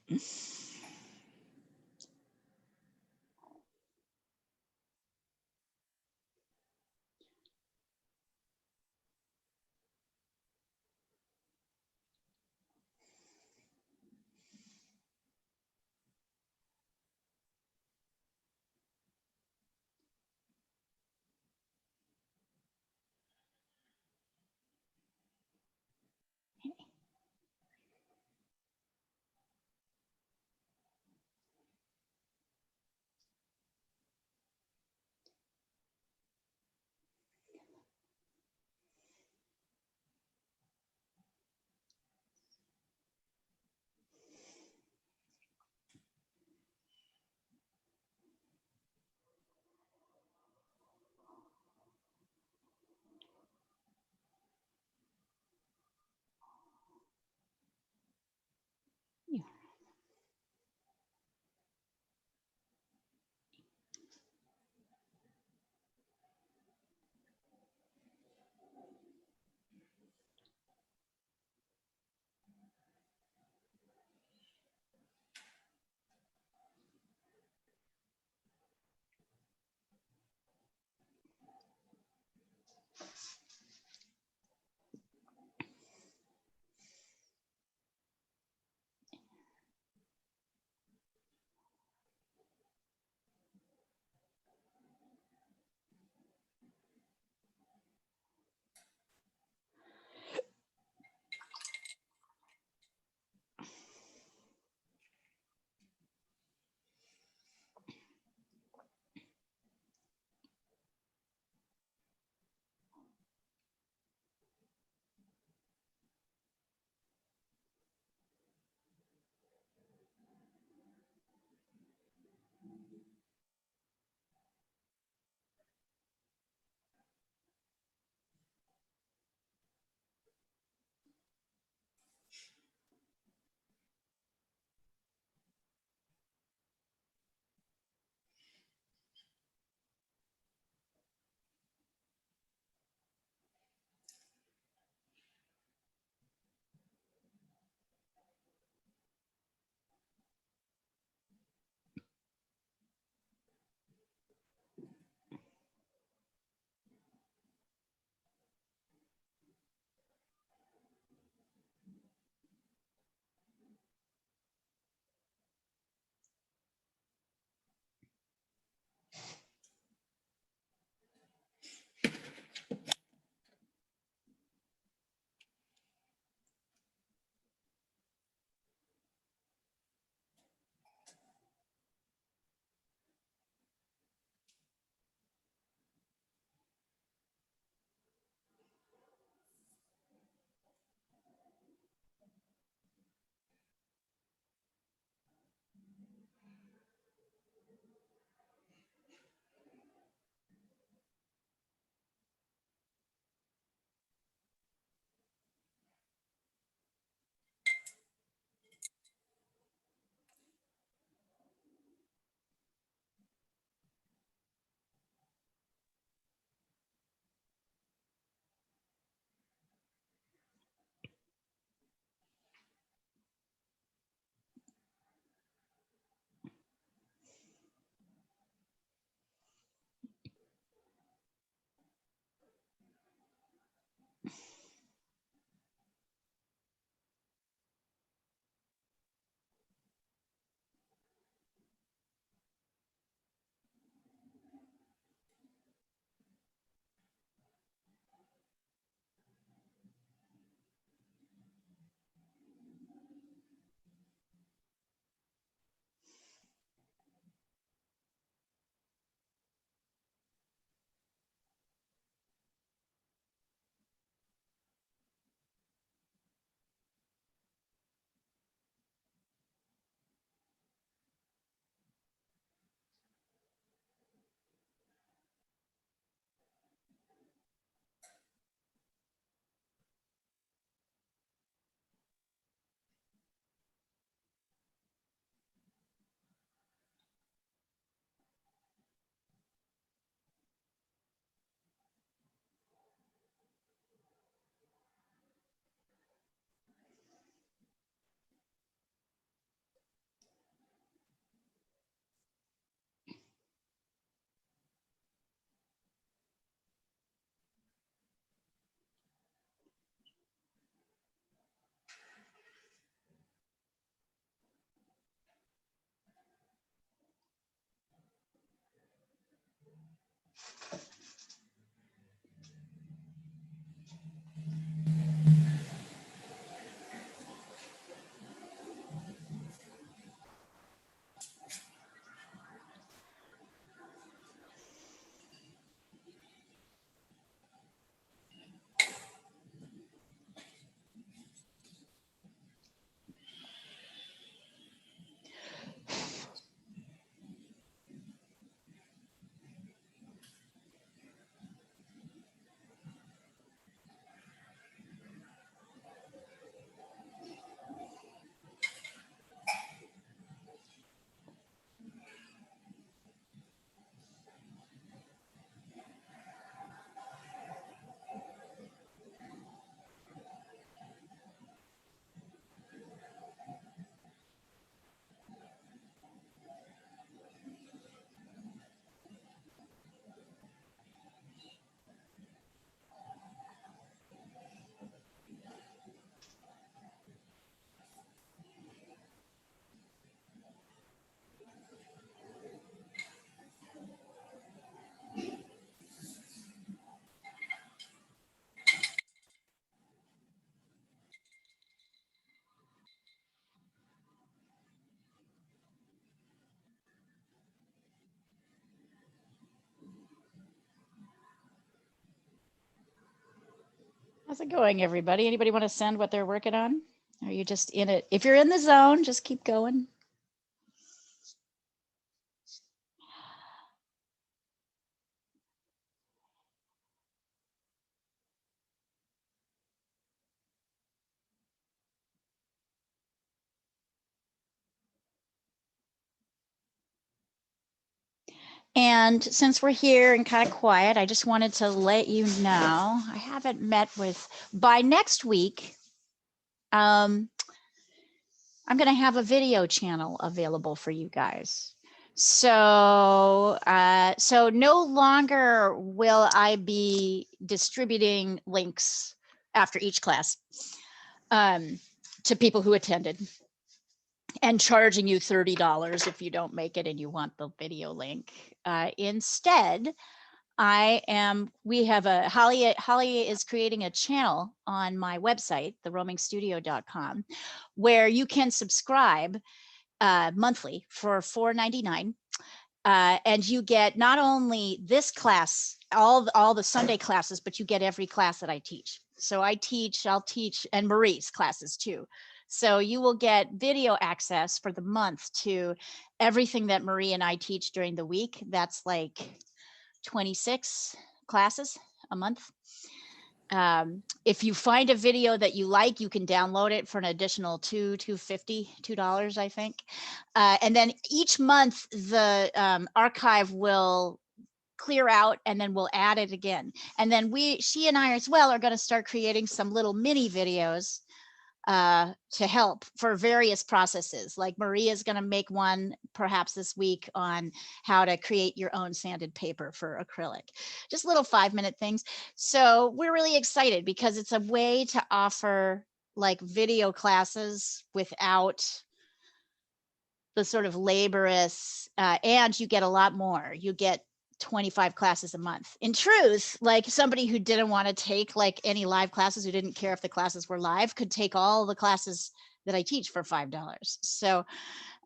How's it going, everybody? Anybody want to send what they're working on? Are you just in it? If you're in the zone, just keep going. And since we're here and kind of quiet, I just wanted to let you know, I haven't met with, by next week, I'm going to have a video channel available for you guys. So, so no longer will I be distributing links after each class to people who attended and charging you $30 if you don't make it and you want the video link. Instead, we have Holly is creating a channel on my website, theroamingstudio.com, where you can subscribe monthly for $4.99. And you get not only this class, all the Sunday classes, but you get every class that I teach. So I'll teach, and Marie's classes too. So you will get video access for the month to everything that Marie and I teach during the week. That's like 26 classes a month. If you find a video that you like, you can download it for an additional $2, I think. And then each month the archive will clear out and then we'll add it again. And then she and I as well are going to start creating some little mini videos to help for various processes. Like Maria is going to make one perhaps this week on how to create your own sanded paper for acrylic, just little 5-minute things. So we're really excited because it's a way to offer like video classes without the sort of laborious, and you get a lot more. You get 25 classes a month. In truth, like somebody who didn't want to take like any live classes, who didn't care if the classes were live, could take all the classes that I teach for $5. So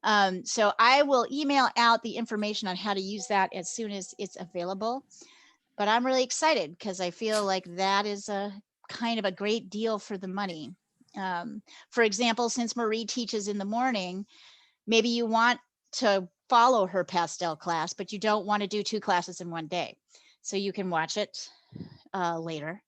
I will email out the information on how to use that as soon as it's available. But I'm really excited because I feel like that is a kind of a great deal for the money. For example, since Marie teaches in the morning, maybe you want to follow her pastel class, but you don't want to do 2 classes in one day. So you can watch it later.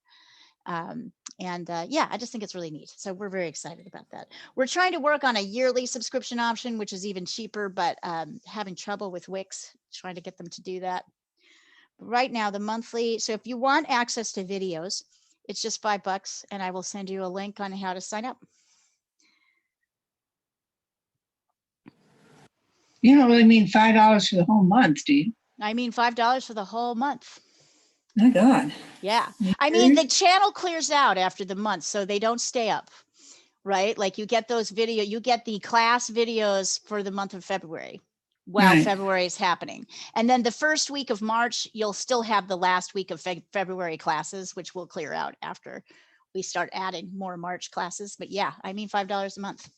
Yeah, I just think it's really neat. So we're very excited about that. We're trying to work on a yearly subscription option, which is even cheaper, but having trouble with Wix, trying to get them to do that. Right now, the monthly, so if you want access to videos, it's just $5 and I will send you a link on how to sign up. You don't really mean $5 for the whole month, do you? I mean, $5 for the whole month. My God. Yeah. I mean, the channel clears out after the month, so they don't stay up, right? Like you get those you get the class videos for the month of February while Right. February is happening. And then the first week of March, you'll still have the last week of February classes, which will clear out after we start adding more March classes. But yeah, I mean, $5 a month.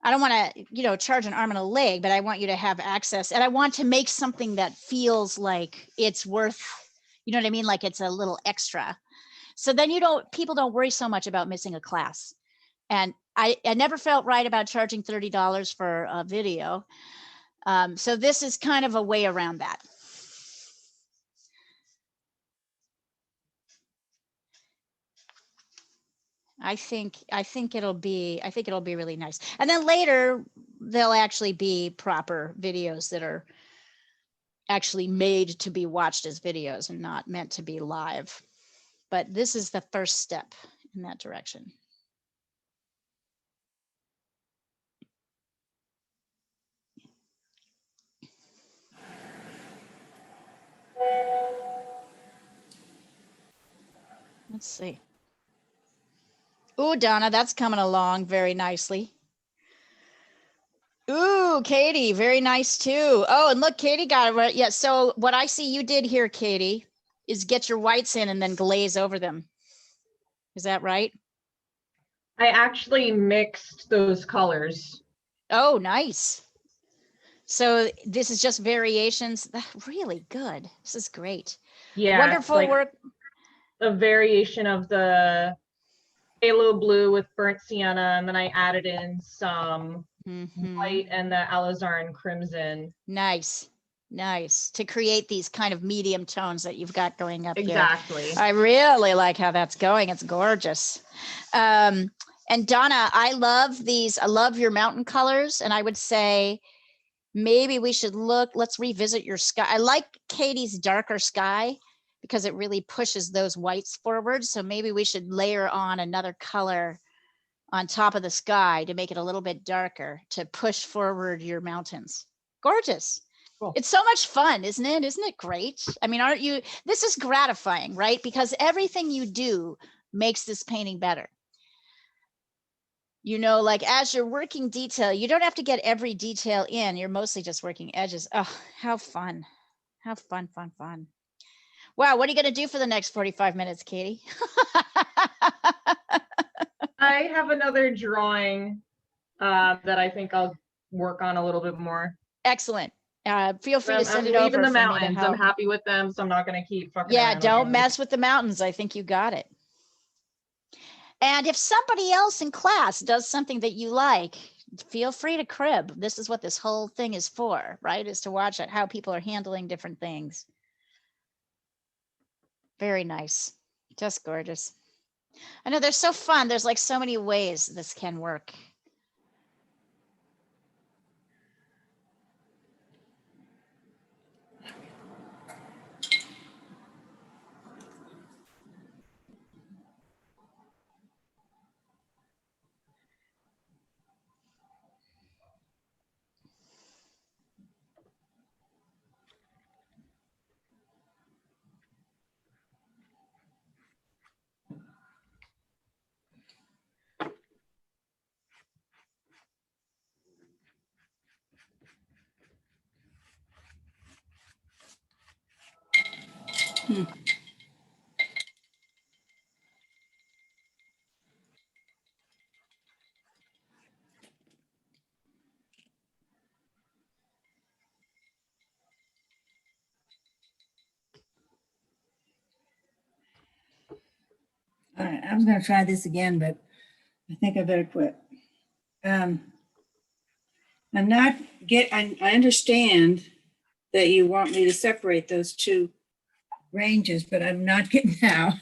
I don't want to, charge an arm and a leg, but I want you to have access, and I want to make something that feels like it's worth, you know what I mean? Like it's a little extra. So then people don't worry so much about missing a class. And I never felt right about charging $30 for a video. So this is kind of a way around that. I think it'll be really nice. And then later there'll actually be proper videos that are actually made to be watched as videos and not meant to be live. But this is the first step in that direction. Let's see. Ooh, Donna, that's coming along very nicely. Ooh, Katie, very nice too. Oh, and look, Katie got it right. Yeah, so what I see you did here, Katie, is get your whites in and then glaze over them. Is that right? I actually mixed those colors. Oh, nice. So this is just variations. Really good. This is great. Yeah, Wonderful like work. a variation of the phthalo blue with burnt sienna, and then I added in some white and the alizarin crimson. Nice. To create these kind of medium tones that you've got going up Exactly. here. I really like how that's going. It's gorgeous. And Donna, I love these. I love your mountain colors. And I would say maybe we should look, let's revisit your sky. I like Katie's darker sky because it really pushes those whites forward. So maybe we should layer on another color on top of the sky to make it a little bit darker to push forward your mountains. Gorgeous. Cool. It's so much fun, isn't it? Isn't it great? I mean, aren't you, this is gratifying, right? Because everything you do makes this painting better. You know, like as you're working detail, you don't have to get every detail in. You're mostly just working edges. Oh, how fun. How fun, fun, fun. Wow, what are you going to do for the next 45 minutes, Katie? I have another drawing that I think I'll work on a little bit more. Excellent. Feel free to I'm send it leaving over the for me to mountains. I'm help. happy with them, so I'm not going to keep fucking Yeah, around with don't them. mess with the mountains. I think you got it. And if somebody else in class does something that you like, feel free to crib. This is what this whole thing is for, right? Is to watch how people are handling different things. Very nice. Just gorgeous. I know they're so fun. There's like so many ways this can work. All right, I was gonna try this again, but I think I better quit. I'm not I understand that you want me to separate those two ranges, but I'm not getting now.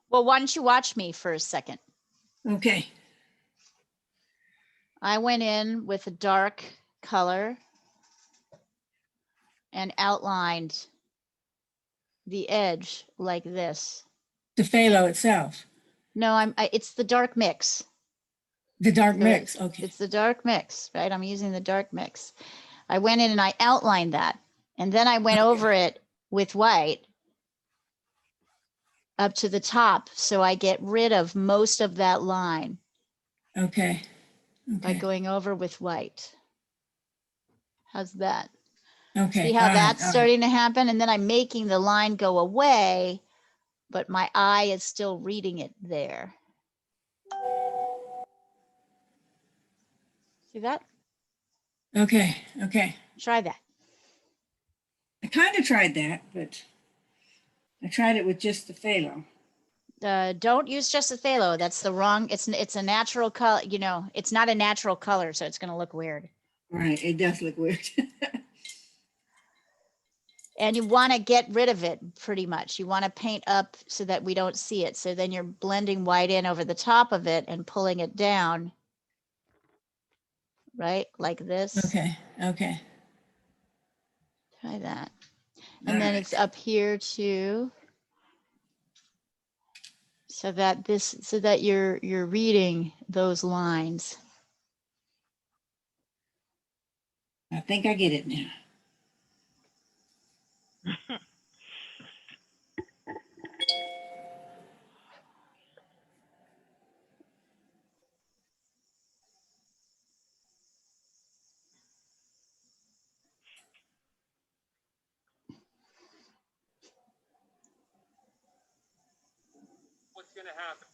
Well, why don't you watch me for a second? Okay, I went in with a dark color and outlined the edge like this. the phthalo itself, No, it's the dark mix. the dark So mix, okay. It's the dark mix, right? I'm using the dark mix. I went in and I outlined that. And then I went over it with white up to the top. So I get rid of most of that line Okay, by okay, going over with white. How's that? okay. See how all right, that's all right. starting to happen? And then I'm making the line go away, but my eye is still reading it there. See that? Okay, okay. Try that. I kind of tried that, but I tried it with just the phthalo. Don't use just a phthalo. That's the wrong. It's a natural color. You know, it's not a natural color, so it's going to look weird. Right, it does look weird. And you want to get rid of it pretty much. You want to paint up so that we don't see it. So then you're blending white in over the top of it and pulling it down, right? Like this. Okay, okay. Try that. And All then right. it's up here too. So that you're reading those lines. I think I get it now. What's going to happen?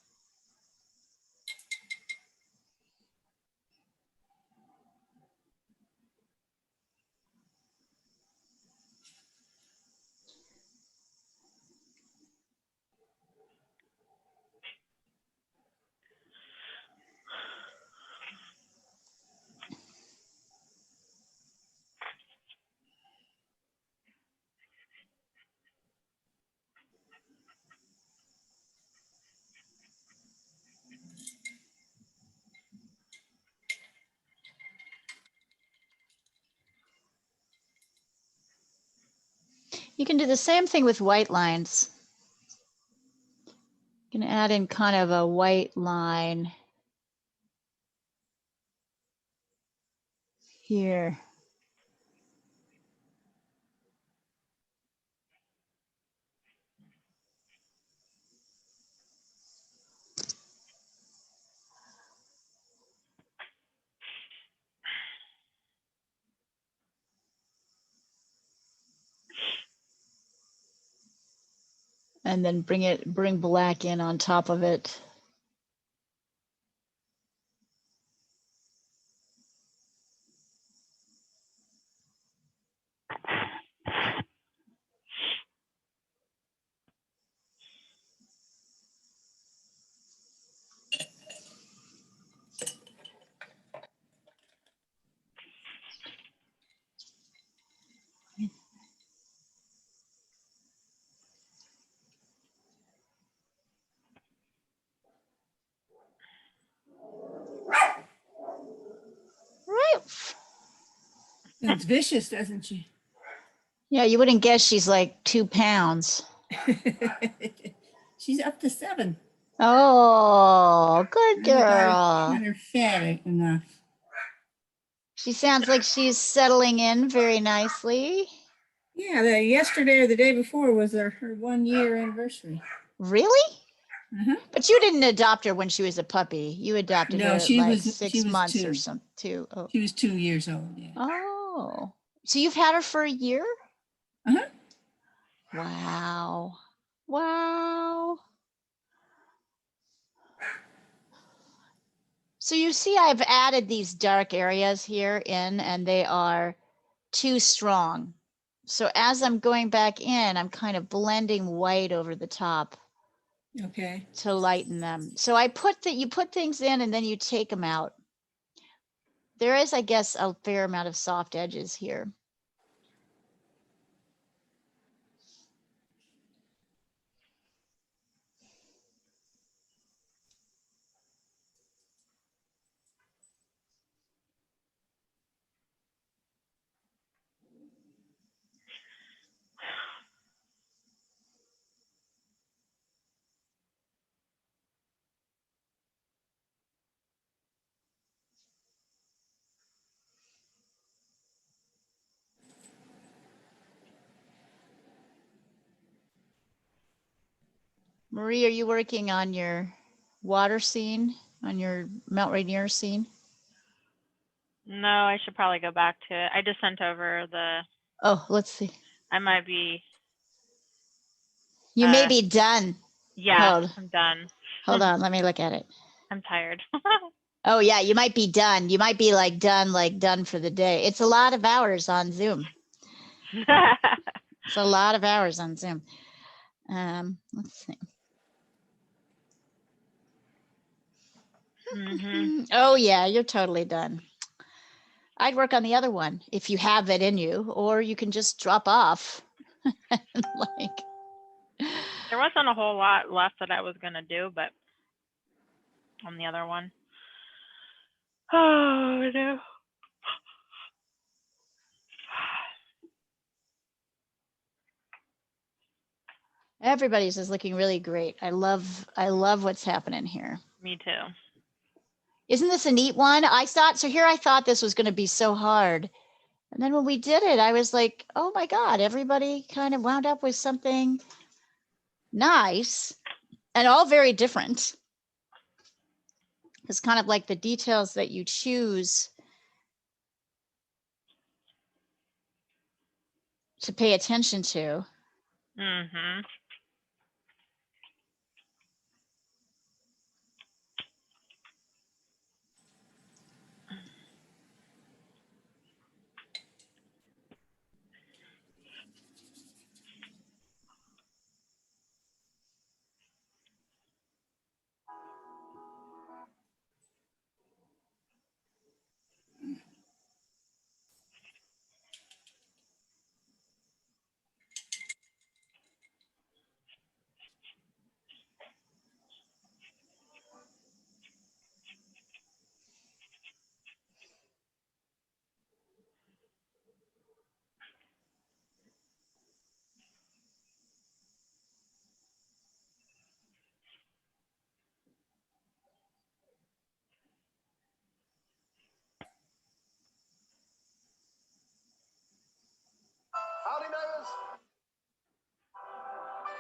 You can do the same thing with white lines. You can add in kind of a white line here. And then bring black in on top of it. Right. Sounds vicious, doesn't she? Yeah, you wouldn't guess she's like 2 pounds. She's up to 7. Oh, good Got girl. her fed enough. She sounds like she's settling in very nicely. Yeah, yesterday or the day before was her 1-year anniversary. Really? Uh-huh. But you didn't adopt her when she was a puppy. You adopted No, her at she like was- 6 she was months or 2. something too. Oh. She was 2 years old. Yeah. Oh. So you've had her for a year? Uh-huh. Wow. Wow. So you see I've added these dark areas here in, and they are too strong. So as I'm going back in, I'm kind of blending white over the top Okay. to lighten them. So I put that you put things in and then you take them out. There is, I guess, a fair amount of soft edges here. Marie, are you working on your water scene, on your Mount Rainier scene? No, I should probably go back to it. I just sent over the, Oh, let's see. I might be, You may be done. yeah, I'm done. Hold on, let me look at it. I'm tired. Oh yeah, you might be done. You might be like done for the day. It's a lot of hours on Zoom. It's a lot of hours on Zoom. Let's see. Oh yeah, you're totally done. I'd work on the other one if you have it in you, or you can just drop off. Like, There wasn't a whole lot left that I was gonna do, but on the other one. Oh no. everybody's is looking really great. I love what's happening here. Me too. Isn't this a neat one? I thought this was going to be so hard. And then when we did it, I was like, oh my God, everybody kind of wound up with something nice and all very different. It's kind of like the details that you choose to pay attention to. Mm-hmm.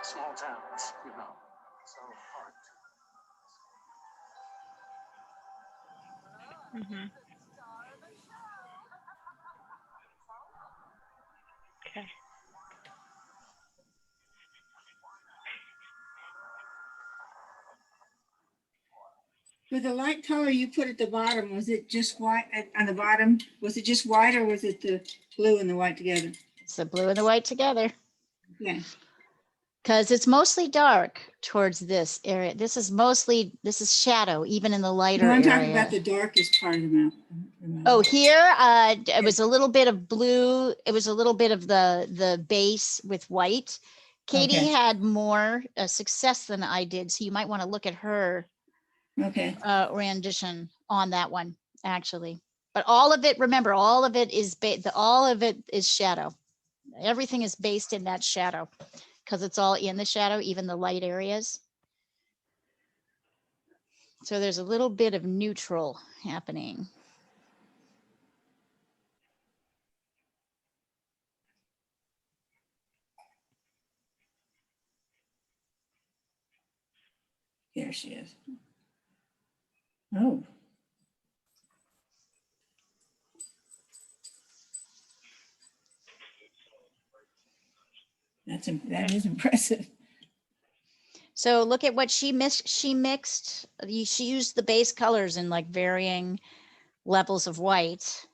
Small towns, you know, so hard. Mhm. Okay. For the light color you put at the bottom, was it just white on the bottom? Was it just white or was it the blue and the white together? It's the blue and the white together. Yeah. Because it's mostly dark towards this area. This is shadow, even in the lighter No, I'm area. talking about the darkest part of the mountain. Oh, here, it was a little bit of blue. It was a little bit of the base with white. Katie Okay. had more success than I did, so you might want to look at her Okay. rendition on that one, actually. But all of it, remember, all of it is shadow. Everything is based in that shadow because it's all in the shadow, even the light areas. So there's a little bit of neutral happening. There she is. Oh. That is impressive. So look at what she mixed. She used the base colors in like varying levels of white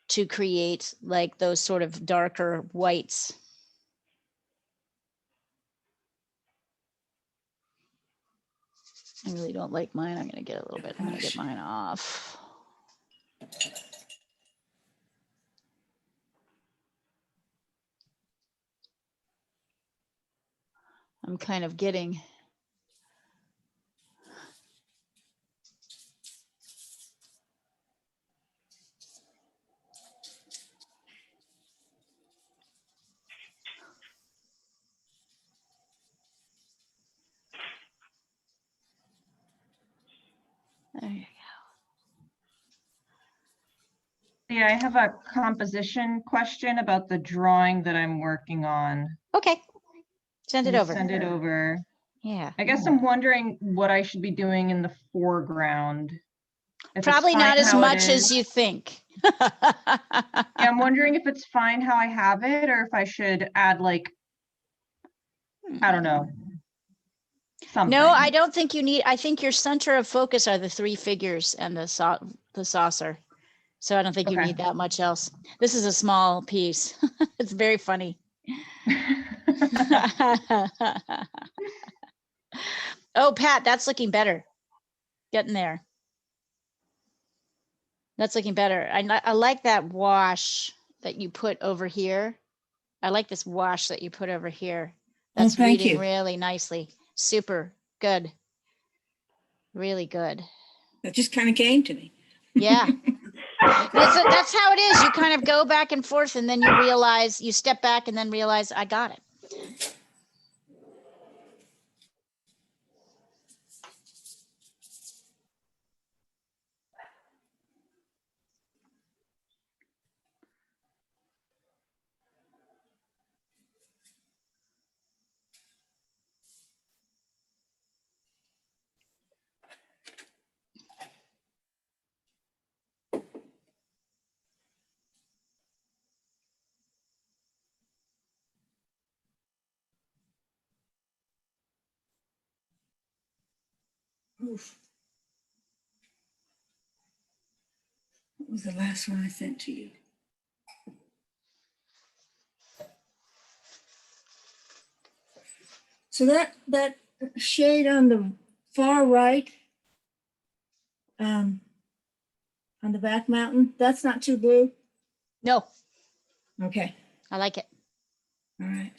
to create like those sort of darker whites. I really don't like mine. I'm going to get a little bit. I'm going to get mine off. I'm kind of getting. There you Yeah, I have a composition question about the drawing that I'm working on. go. Okay. Send it Can you over. Send it over. Yeah. I guess I'm wondering what I should be doing in the foreground. If it's Probably fine not as how it much as is. you think. Yeah, I'm wondering if it's fine how I have it or if I should add like, I don't know. Something. No, I don't think you need. I think your center of focus are the three figures and the saucer. So I don't think you Okay. need that much else. This is a small piece. It's very funny. Oh, Pat, that's looking better. Getting there. That's looking better. I like that wash that you put over here. I like this wash that you put over here. That's thank reading you. really nicely. Super good. Really good. That just kind of came to me. Yeah. That's how it is. You kind of go back and forth and then you realize, you step back and then realize, I got it. Oof. What was the last one I sent to you? So that shade on the far right, on the back mountain, that's not too blue. No, Okay, I like it. all right.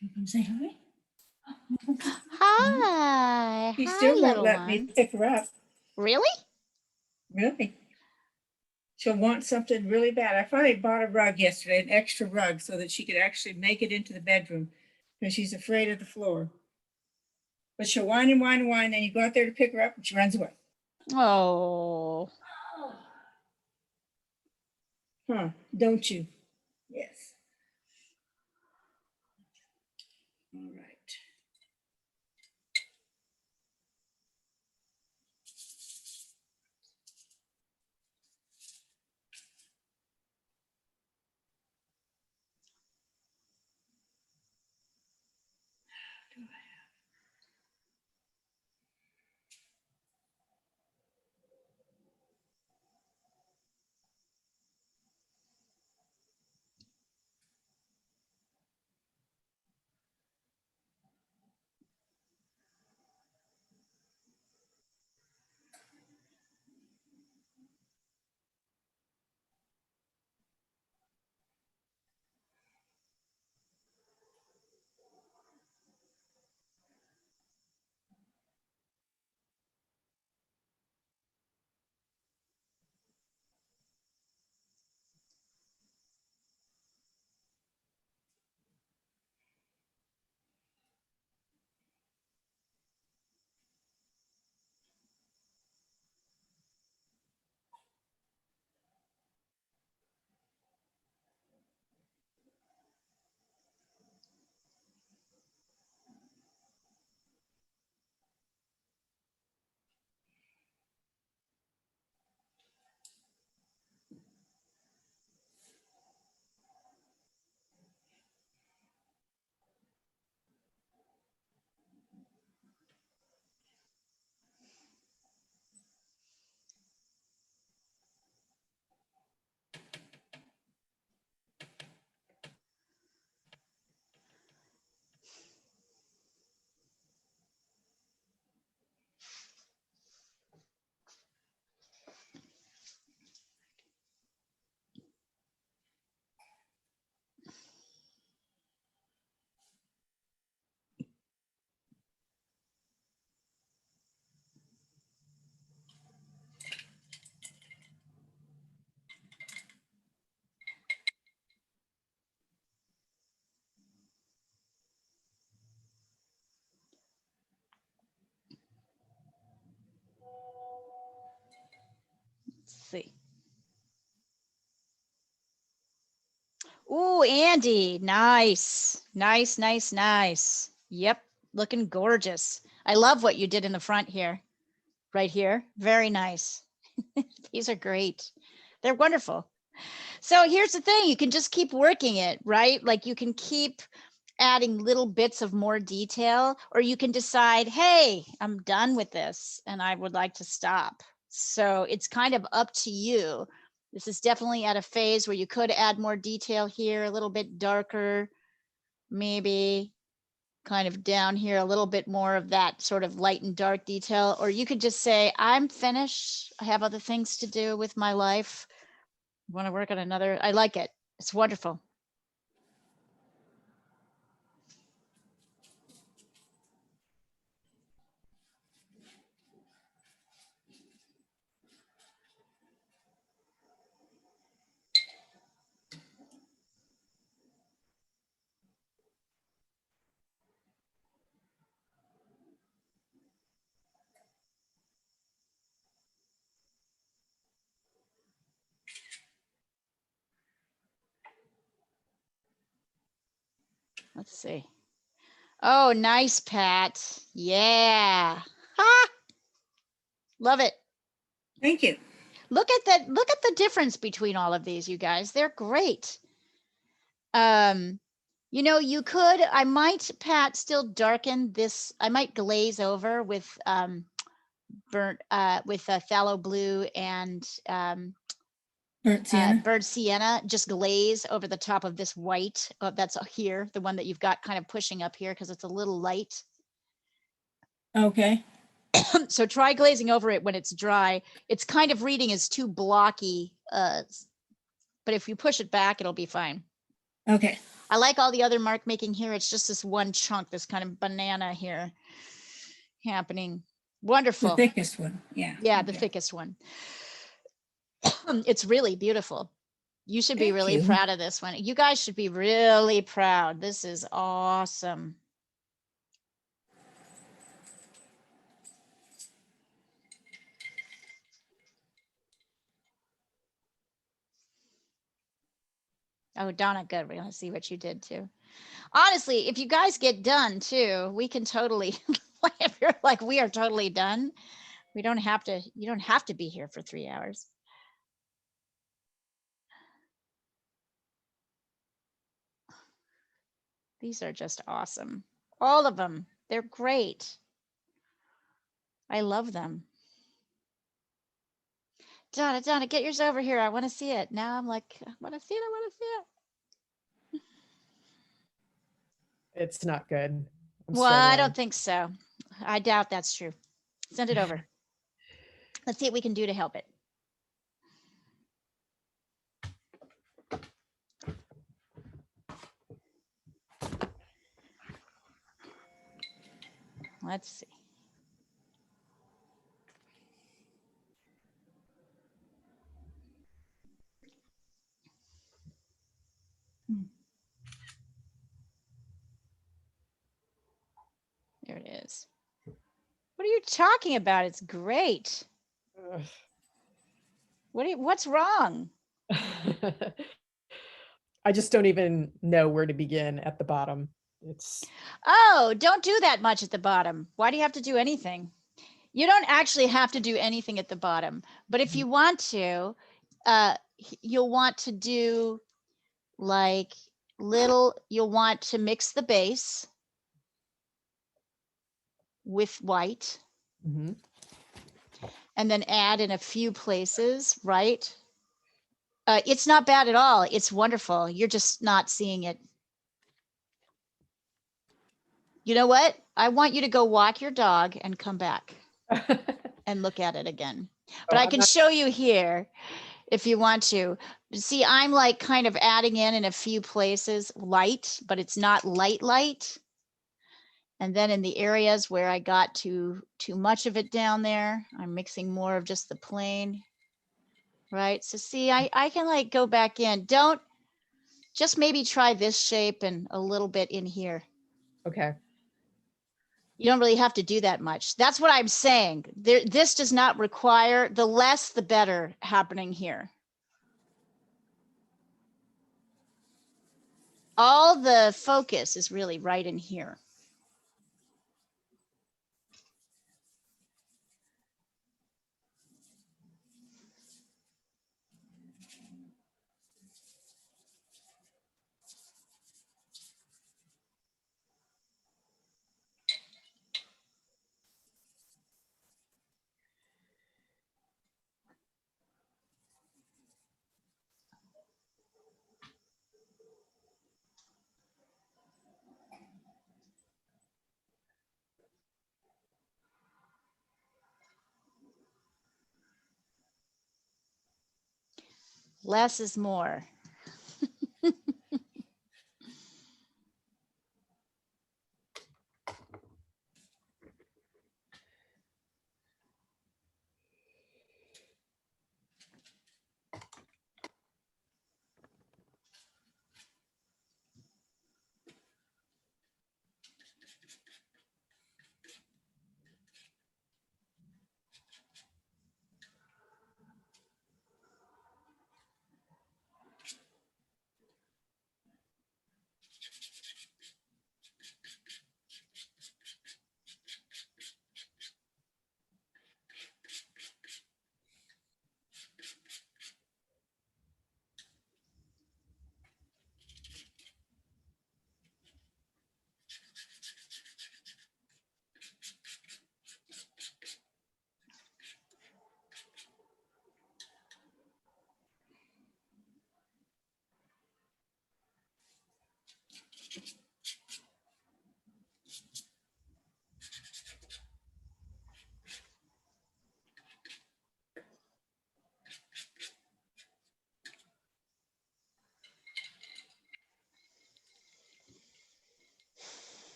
You come say hi. Hi. He Hi, still won't little let me one. pick her up. Really? Really? She'll want something really bad. I finally bought a rug yesterday, an extra rug, so that she could actually make it into the bedroom. because she's afraid of the floor. But she'll whine and whine and whine, then you go out there to pick her up and she runs away. Oh, Huh, don't you? Yes. All right. let's see. Ooh, Andy, nice, nice, nice, nice. Yep, looking gorgeous. I love what you did in the front here, right here. Very nice. These are great. They're wonderful. So here's the thing, you can just keep working it, right? Like you can keep adding little bits of more detail, or you can decide, hey, I'm done with this and I would like to stop. So it's kind of up to you. This is definitely at a phase where you could add more detail here, a little bit darker, maybe kind of down here, a little bit more of that sort of light and dark detail, or you could just say, I'm finished. I have other things to do with my life. Want to work on another. I like it. It's wonderful. Let's see. Oh, nice, Pat. Yeah. Ha! Love it. Thank you. Look at that. Look at the difference between all of these, you guys. They're great. You know, you could, I might, Pat, still darken this. I might glaze over with burnt with phthalo blue and Burnt sienna. burnt sienna, just glaze over the top of this white. That's here, the one that you've got kind of pushing up here because it's a little light. Okay. So try glazing over it when it's dry. It's kind of reading as too blocky, but if you push it back, it'll be fine. Okay. I like all the other mark making here. It's just this one chunk, this kind of banana here happening. Wonderful. The thickest one. Yeah. Yeah, the Okay. thickest one. It's really beautiful. You should be Thank really you. proud of this one. You guys should be really proud. This is awesome. Oh, Donna, good. We're going to see what you did too. Honestly, if you guys get done too, we can totally, if you're like, we are totally done. We don't have to, you don't have to be here for 3 hours. These are just awesome. All of them. They're great. I love them. Donna, get yours over here. I want to see it. Now I'm like, I want to see it. I want to see it. It's not good. I'm Well, I struggling. don't think so. I doubt that's true. Send it over. Let's see what we can do to help it. Let's see. There it is. What are you talking about? It's great. Ugh. What's wrong? I just don't even know where to begin at the bottom. It's Oh, don't do that much at the bottom. Why do you have to do anything? You don't actually have to do anything at the bottom, but if you want to, you'll want to do like you'll want to mix the base with white Mhm. and then add in a few places, right? It's not bad at all. It's wonderful. You're just not seeing it. You know what? I want you to go walk your dog and come back and look at it again. But Oh, I I'm can not- show you here if you want to. See, I'm like kind of adding in a few places light, but it's not light. And then in the areas where I got too much of it down there, I'm mixing more of just the plain. Right. So see, I can like go back in. Don't just maybe try this shape and a little bit in here. Okay. You don't really have to do that much. That's what I'm saying. This does not require, the less the better happening here. All the focus is really right in here. Less is more.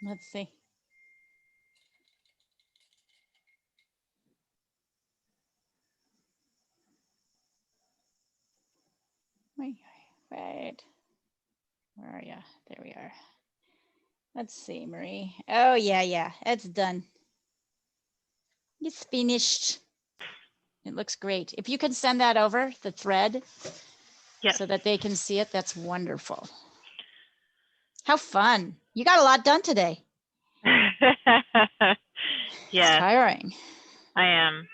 Let's see. Right. Where are you? There we are. Let's see, Marie. Oh, yeah. It's done. It's finished. It looks great. If you can send that over, the thread, Yes. so that they can see it, that's wonderful. How fun. You got a lot done today. It's Yeah, tiring. I am.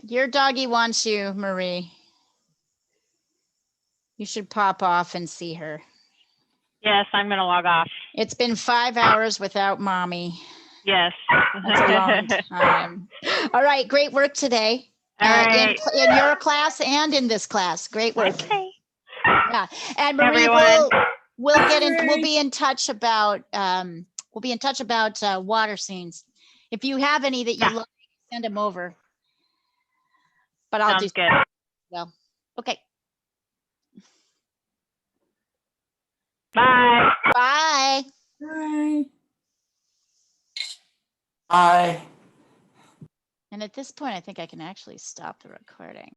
Your doggy wants you, Marie. You should pop off and see her. Yes, I'm going to log off. It's been 5 hours without mommy. Yes. That's a long time. All right, great work today. All right. In your class and in this class. Great work. Okay. Yeah. And Marie, Everyone. we'll be in touch about water scenes. If you have any that you Yeah. like, send them over. But I'll Sounds do good. well. Okay. Bye. Bye. Bye. Hi. And at this point, I think I can actually stop the recording.